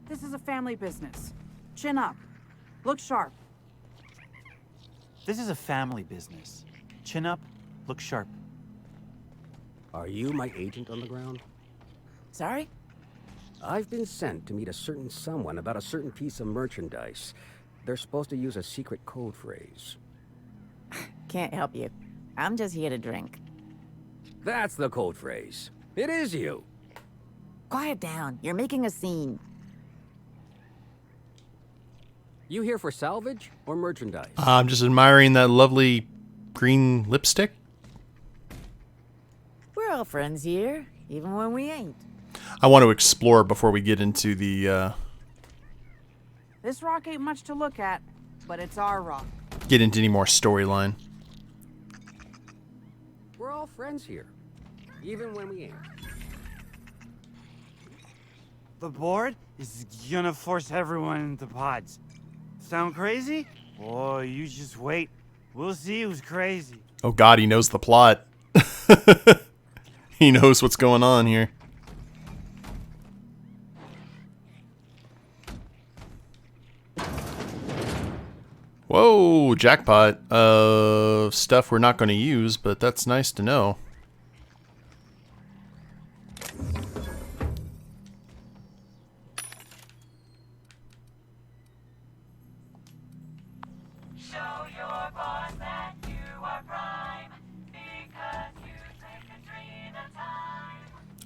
Speaker 19: This is a family business. Chin up. Look sharp.
Speaker 20: This is a family business. Chin up, look sharp.
Speaker 21: Are you my agent on the ground?
Speaker 18: Sorry?
Speaker 21: I've been sent to meet a certain someone about a certain piece of merchandise. They're supposed to use a secret code phrase.
Speaker 22: Can't help you. I'm just here to drink.
Speaker 21: That's the code phrase. It is you.
Speaker 22: Quiet down. You're making a scene.
Speaker 21: You here for salvage or merchandise?
Speaker 1: I'm just admiring that lovely green lipstick.
Speaker 22: We're all friends here, even when we ain't.
Speaker 1: I want to explore before we get into the
Speaker 19: This rock ain't much to look at, but it's our rock.
Speaker 1: get into any more storyline.
Speaker 21: We're all friends here, even when we ain't.
Speaker 20: The board is gonna force everyone into pods. Sound crazy? Oh, you just wait. We'll see who's crazy.
Speaker 1: Oh God, he knows the plot. He knows what's going on here. Whoa, jackpot of stuff we're not going to use, but that's nice to know.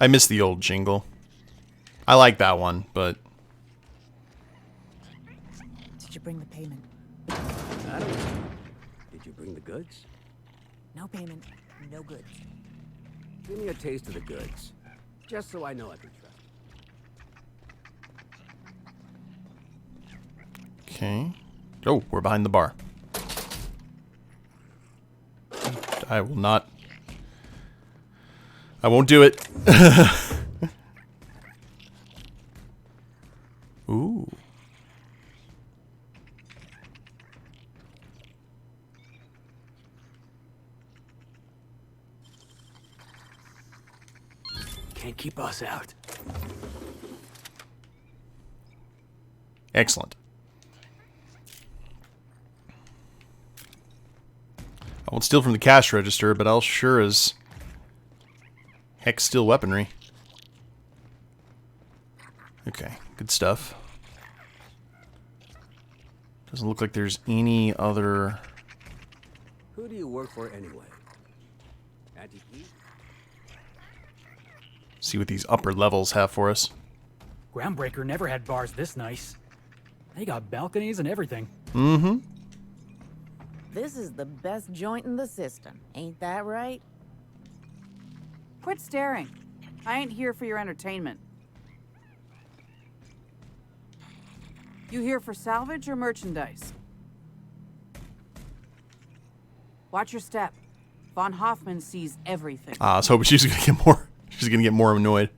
Speaker 1: I miss the old jingle. I like that one, but...
Speaker 22: Did you bring the payment?
Speaker 21: I don't know. Did you bring the goods?
Speaker 22: No payment, no goods.
Speaker 21: Give me a taste of the goods, just so I know I can trust you.
Speaker 1: Okay. Oh, we're behind the bar. I will not... I won't do it. Ooh.
Speaker 21: Can't keep us out.
Speaker 1: Excellent. I won't steal from the cash register, but I'll sure as heck steal weaponry. Okay, good stuff. Doesn't look like there's any other...
Speaker 21: Who do you work for anyway? Auntie Pete?
Speaker 1: See what these upper levels have for us.
Speaker 8: Groundbreaker never had bars this nice. They got balconies and everything.
Speaker 1: Mm-hmm.
Speaker 22: This is the best joint in the system, ain't that right?
Speaker 19: Quit staring. I ain't here for your entertainment. You here for salvage or merchandise? Watch your step. Von Hoffman sees everything.
Speaker 1: I was hoping she was gonna get more. She's gonna get more annoyed.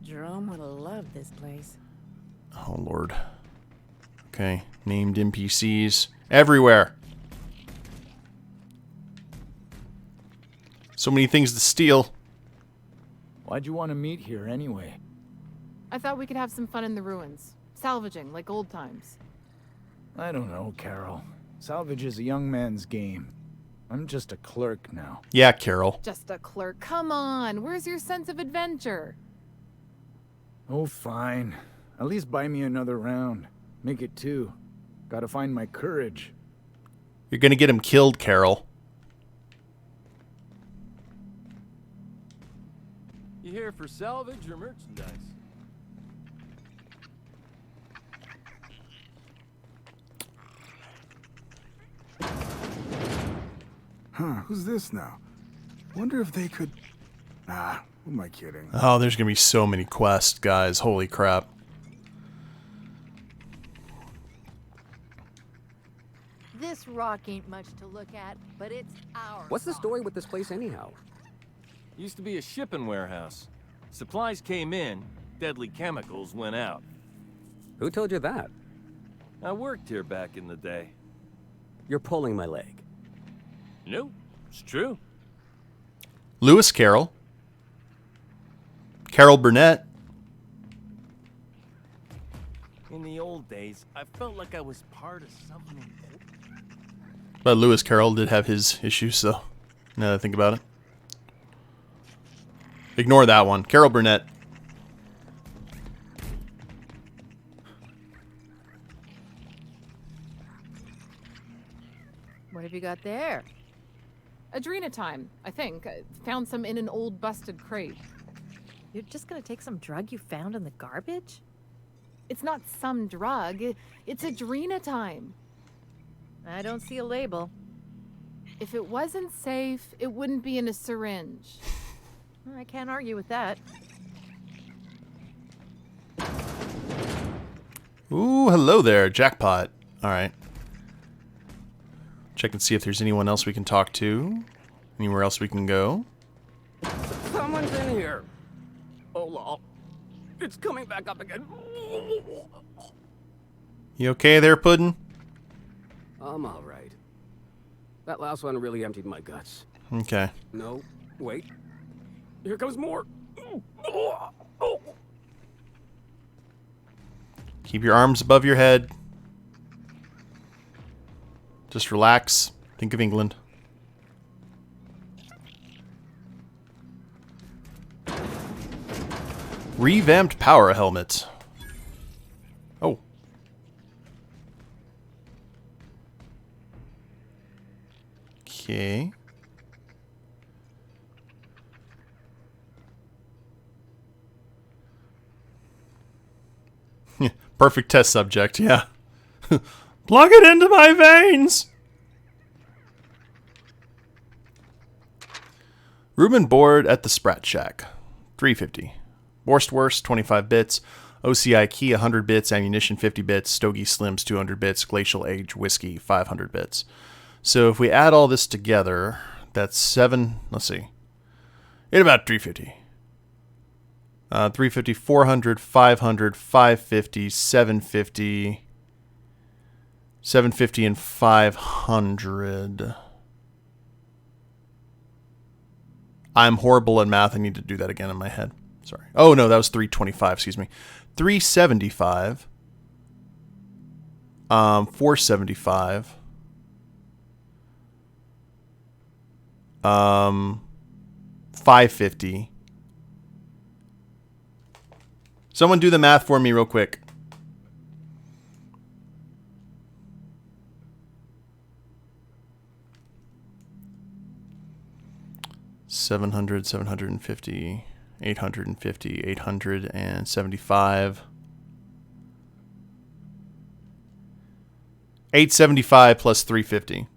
Speaker 22: Jerome would have loved this place.
Speaker 1: Oh Lord. Okay, named NPCs everywhere. So many things to steal.
Speaker 15: Why'd you want to meet here anyway?
Speaker 17: I thought we could have some fun in the ruins. Salvaging, like old times.
Speaker 15: I don't know, Carol. Salvage is a young man's game. I'm just a clerk now.
Speaker 1: Yeah, Carol.
Speaker 17: Just a clerk. Come on, where's your sense of adventure?
Speaker 15: Oh, fine. At least buy me another round. Make it 2. Gotta find my courage.
Speaker 1: You're gonna get him killed, Carol.
Speaker 16: You here for salvage or merchandise?
Speaker 3: Huh, who's this now? Wonder if they could... Nah, who am I kidding?
Speaker 1: Oh, there's gonna be so many quests, guys. Holy crap.
Speaker 18: This rock ain't much to look at, but it's ours.
Speaker 21: What's the story with this place anyhow?
Speaker 16: Used to be a shipping warehouse. Supplies came in, deadly chemicals went out.
Speaker 21: Who told you that?
Speaker 16: I worked here back in the day.
Speaker 21: You're pulling my leg.
Speaker 16: No, it's true.
Speaker 1: Lewis Carroll. Carol Burnett.
Speaker 16: In the old days, I felt like I was part of something important.
Speaker 1: But Lewis Carroll did have his issues, so now that I think about it. Ignore that one. Carol Burnett.
Speaker 17: What have you got there? Adrenatime, I think. I found some in an old busted crate.
Speaker 18: You're just gonna take some drug you found in the garbage?
Speaker 17: It's not some drug. It's adrenatime.
Speaker 18: I don't see a label.
Speaker 17: If it wasn't safe, it wouldn't be in a syringe.
Speaker 18: I can't argue with that.
Speaker 1: Ooh, hello there. Jackpot. Alright. Check and see if there's anyone else we can talk to. Anywhere else we can go.
Speaker 21: Someone's in here. Oh, lol. It's coming back up again.
Speaker 1: You okay there, Puddin'?
Speaker 21: I'm alright. That last one really emptied my guts.
Speaker 1: Okay.
Speaker 21: No, wait. Here comes more.
Speaker 1: Keep your arms above your head. Just relax. Think of England. Revamped power helmet. Oh. Okay. Perfect test subject, yeah. Plug it into my veins! Room and board at the Sprat Shack. $3.50. Borstwurst, 25 bits. OCI key, 100 bits. Ammunition, 50 bits. Stogie Slims, 200 bits. Glacial Age whiskey, 500 bits. So if we add all this together, that's 7... Let's see. It's about $3.50. 350, 400, 500, 550, 750, 750, and 500. I'm horrible at math. I need to do that again in my head. Sorry. Oh, no, that was 325. Excuse me. 375. 475. 550. Someone do the math for me real quick. $700, 750, 850, 875. 875 plus 350.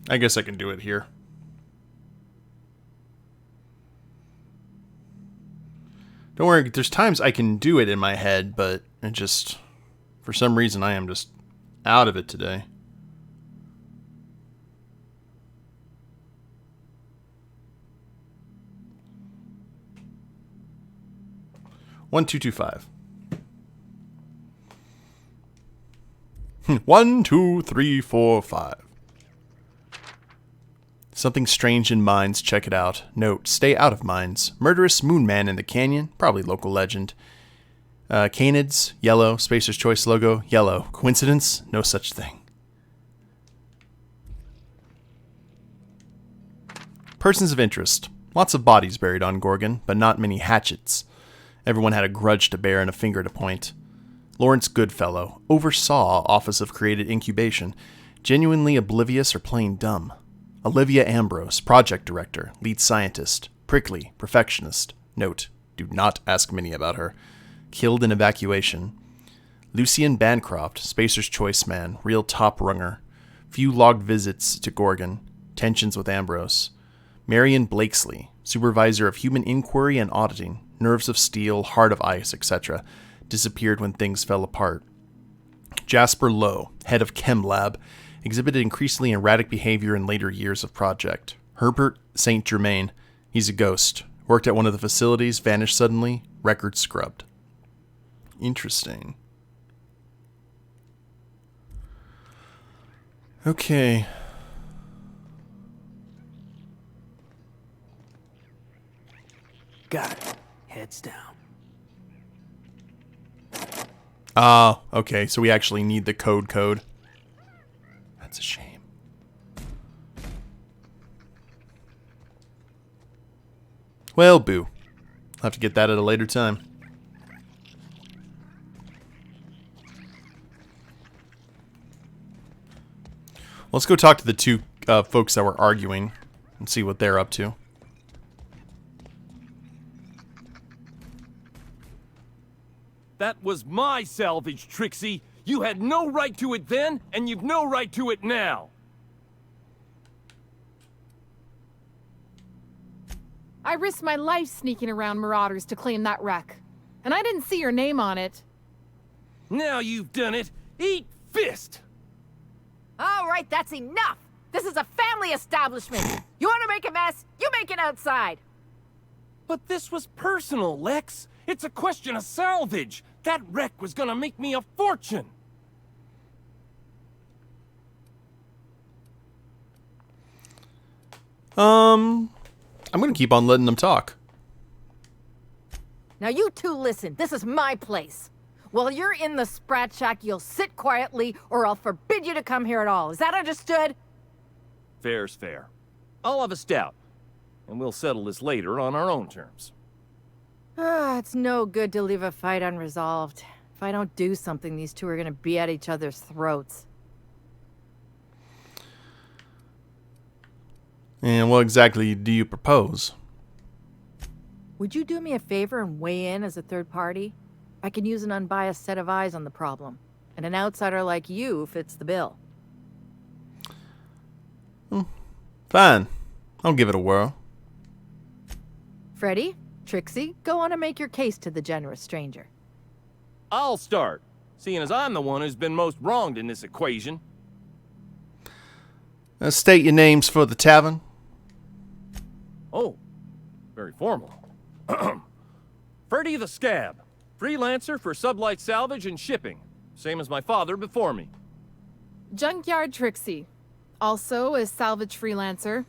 Speaker 1: I guess I can do it here. Don't worry, there's times I can do it in my head, but it just, for some reason, I am just out of it today. One, 2, 2, 5. 1, 2, 3, 4, 5. Something strange in mines, check it out. Note, stay out of mines. Murderous moon man in the canyon, probably local legend. Canids, yellow. Spacer's Choice logo, yellow. Coincidence? No such thing. Persons of interest. Lots of bodies buried on Gorgon, but not many hatchets. Everyone had a grudge to bear and a finger to point. Lawrence Goodfellow oversaw Office of Created Incubation, genuinely oblivious or plain dumb. Olivia Ambrose, project director, lead scientist, prickly, perfectionist. Note, do not ask Minnie about her. Killed in evacuation. Lucian Bancroft, Spacer's Choice man, real top runger. Few logged visits to Gorgon. Tensions with Ambrose. Marion Blakesley, supervisor of human inquiry and auditing. Nerves of steel, heart of ice, etc. Disappeared when things fell apart. Jasper Lowe, head of Chem Lab, exhibited increasingly erratic behavior in later years of project. Herbert St. Germain, he's a ghost. Worked at one of the facilities, vanished suddenly, record scrubbed. Interesting. Okay.
Speaker 20: Got it. Heads down.
Speaker 1: Ah, okay, so we actually need the code. That's a shame. Well, boo. I'll have to get that at a later time. Let's go talk to the two folks that were arguing and see what they're up to.
Speaker 16: That was my salvage, Trixie. You had no right to it then, and you've no right to it now.
Speaker 17: I risked my life sneaking around Marauders to claim that wreck. And I didn't see your name on it.
Speaker 16: Now you've done it. Eat fist!
Speaker 18: All right, that's enough! This is a family establishment! You want to make a mess? You make it outside!
Speaker 16: But this was personal, Lex. It's a question of salvage. That wreck was gonna make me a fortune.
Speaker 1: I'm gonna keep on letting them talk.
Speaker 18: Now you two listen, this is my place. While you're in the Sprat Shack, you'll sit quietly or I'll forbid you to come here at all. Is that understood?
Speaker 16: Fair's fair. I'll have a stout, and we'll settle this later on our own terms.
Speaker 18: It's no good to leave a fight unresolved. If I don't do something, these two are gonna be at each other's throats.
Speaker 1: And what exactly do you propose?
Speaker 18: Would you do me a favor and weigh in as a third party? I can use an unbiased set of eyes on the problem. And an outsider like you fits the bill.
Speaker 1: Fine. I'll give it a whirl.
Speaker 18: Freddy? Trixie, go on and make your case to the generous stranger.
Speaker 16: I'll start, seeing as I'm the one who's been most wronged in this equation.
Speaker 1: State your names for the tavern.
Speaker 16: Oh, very formal. Freddy the Scab, freelancer for sublight salvage and shipping, same as my father before me.
Speaker 17: Junkyard Trixie, also a salvage freelancer,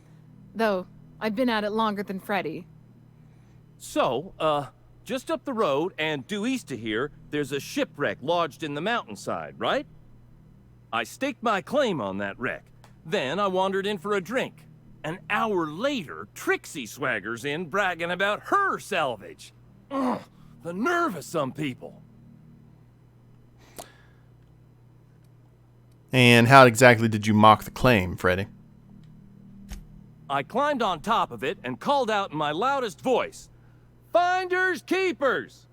Speaker 17: though I've been at it longer than Freddy.
Speaker 16: So, just up the road and due east of here, there's a shipwreck lodged in the mountainside, right? I staked my claim on that wreck. Then I wandered in for a drink. An hour later, Trixie swaggers in bragging about her salvage. Ugh, the nerve of some people.
Speaker 1: And how exactly did you mock the claim, Freddy?
Speaker 16: I climbed on top of it and called out in my loudest voice, "Finders keepers!"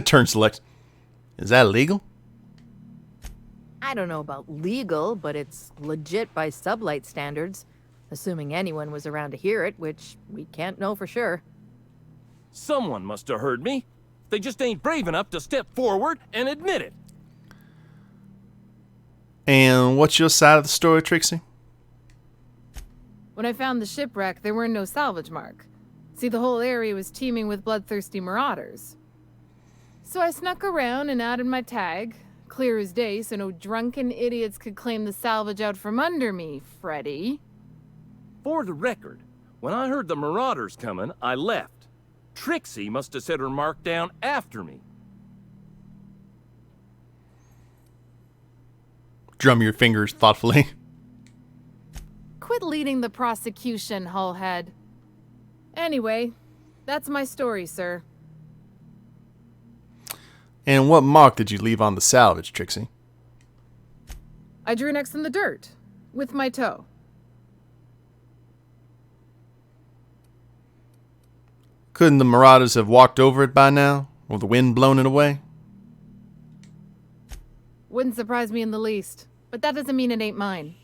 Speaker 1: Turn select. Is that illegal?
Speaker 18: I don't know about legal, but it's legit by sublight standards. Assuming anyone was around to hear it, which we can't know for sure.
Speaker 16: Someone must have heard me. They just ain't brave enough to step forward and admit it.
Speaker 1: And what's your side of the story, Trixie?
Speaker 17: When I found the shipwreck, there were no salvage mark. See, the whole area was teeming with bloodthirsty marauders. So I snuck around and added my tag, clear as day, so no drunken idiots could claim the salvage out from under me, Freddy.
Speaker 16: For the record, when I heard the marauders coming, I left. Trixie must have set her mark down after me.
Speaker 1: Drum your fingers thoughtfully.
Speaker 17: Quit leading the prosecution, Hullhead. Anyway, that's my story, sir.
Speaker 1: And what mark did you leave on the salvage, Trixie?
Speaker 17: I drew next in the dirt, with my toe.
Speaker 1: Couldn't the marauders have walked over it by now? Or the wind blown it away?
Speaker 17: Wouldn't surprise me in the least, but that doesn't mean it ain't mine.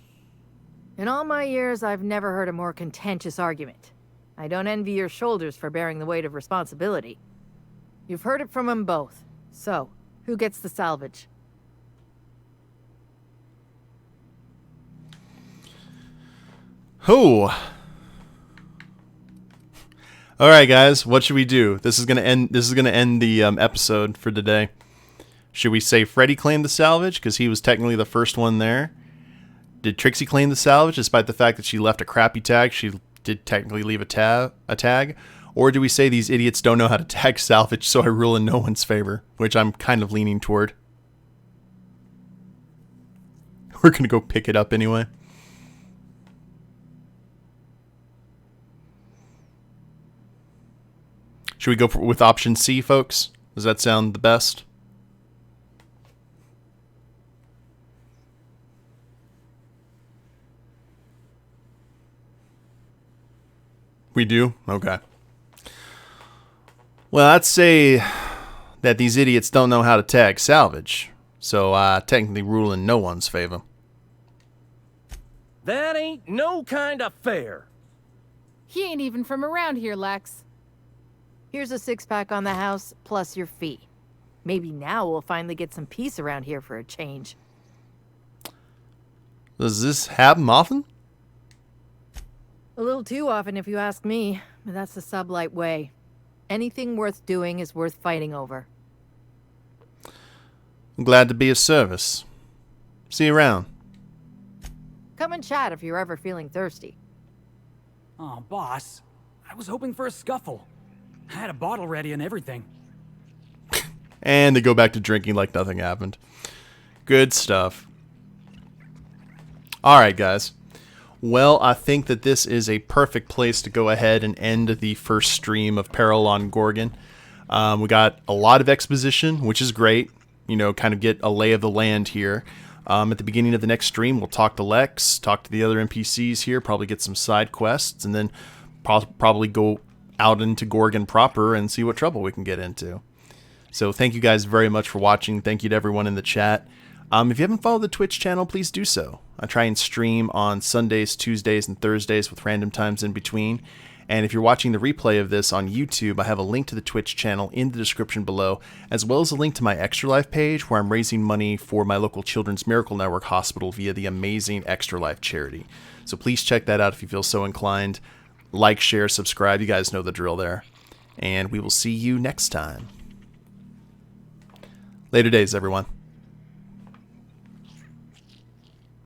Speaker 18: In all my years, I've never heard a more contentious argument. I don't envy your shoulders for bearing the weight of responsibility. You've heard it from them both. So, who gets the salvage?
Speaker 1: Who? All right, guys. What should we do? This is gonna end. This is gonna end the episode for today. Should we say Freddy claimed the salvage because he was technically the first one there? Did Trixie claim the salvage despite the fact that she left a crappy tag? She did technically leave a tag. Or do we say these idiots don't know how to tag salvage, so I rule in no one's favor? Which I'm kind of leaning toward. We're going to go pick it up anyway. Should we go with option C, folks? Does that sound the best? We do? Okay. Well, I'd say that these idiots don't know how to tag salvage, so I technically rule in no one's favor.
Speaker 16: That ain't no kind of fair.
Speaker 17: He ain't even from around here, Lex.
Speaker 18: Here's a 6-pack on the house, plus your fee. Maybe now we'll finally get some peace around here for a change.
Speaker 1: Does this happen often?
Speaker 18: A little too often if you ask me, but that's the sublight way. Anything worth doing is worth fighting over.
Speaker 1: I'm glad to be of service. See you around.
Speaker 18: Come and chat if you're ever feeling thirsty.
Speaker 8: Oh, boss. I was hoping for a scuffle. I had a bottle ready and everything.
Speaker 1: And they go back to drinking like nothing happened. Good stuff. Alright, guys. Well, I think that this is a perfect place to go ahead and end the first stream of Peril on Gorgon. We got a lot of exposition, which is great. You know, kind of get a lay of the land here. At the beginning of the next stream, we'll talk to Lex, talk to the other NPCs here, probably get some side quests, and then probably go out into Gorgon proper and see what trouble we can get into. So thank you guys very much for watching. Thank you to everyone in the chat. If you haven't followed the Twitch channel, please do so. I try and stream on Sundays, Tuesdays, and Thursdays with random times in between. And if you're watching the replay of this on YouTube, I have a link to the Twitch channel in the description below, as well as a link to my Extra Life page where I'm raising money for my local Children's Miracle Network hospital via the amazing Extra Life charity. So please check that out if you feel so inclined. Like, share, subscribe. You guys know the drill there. And we will see you next time. Later days, everyone.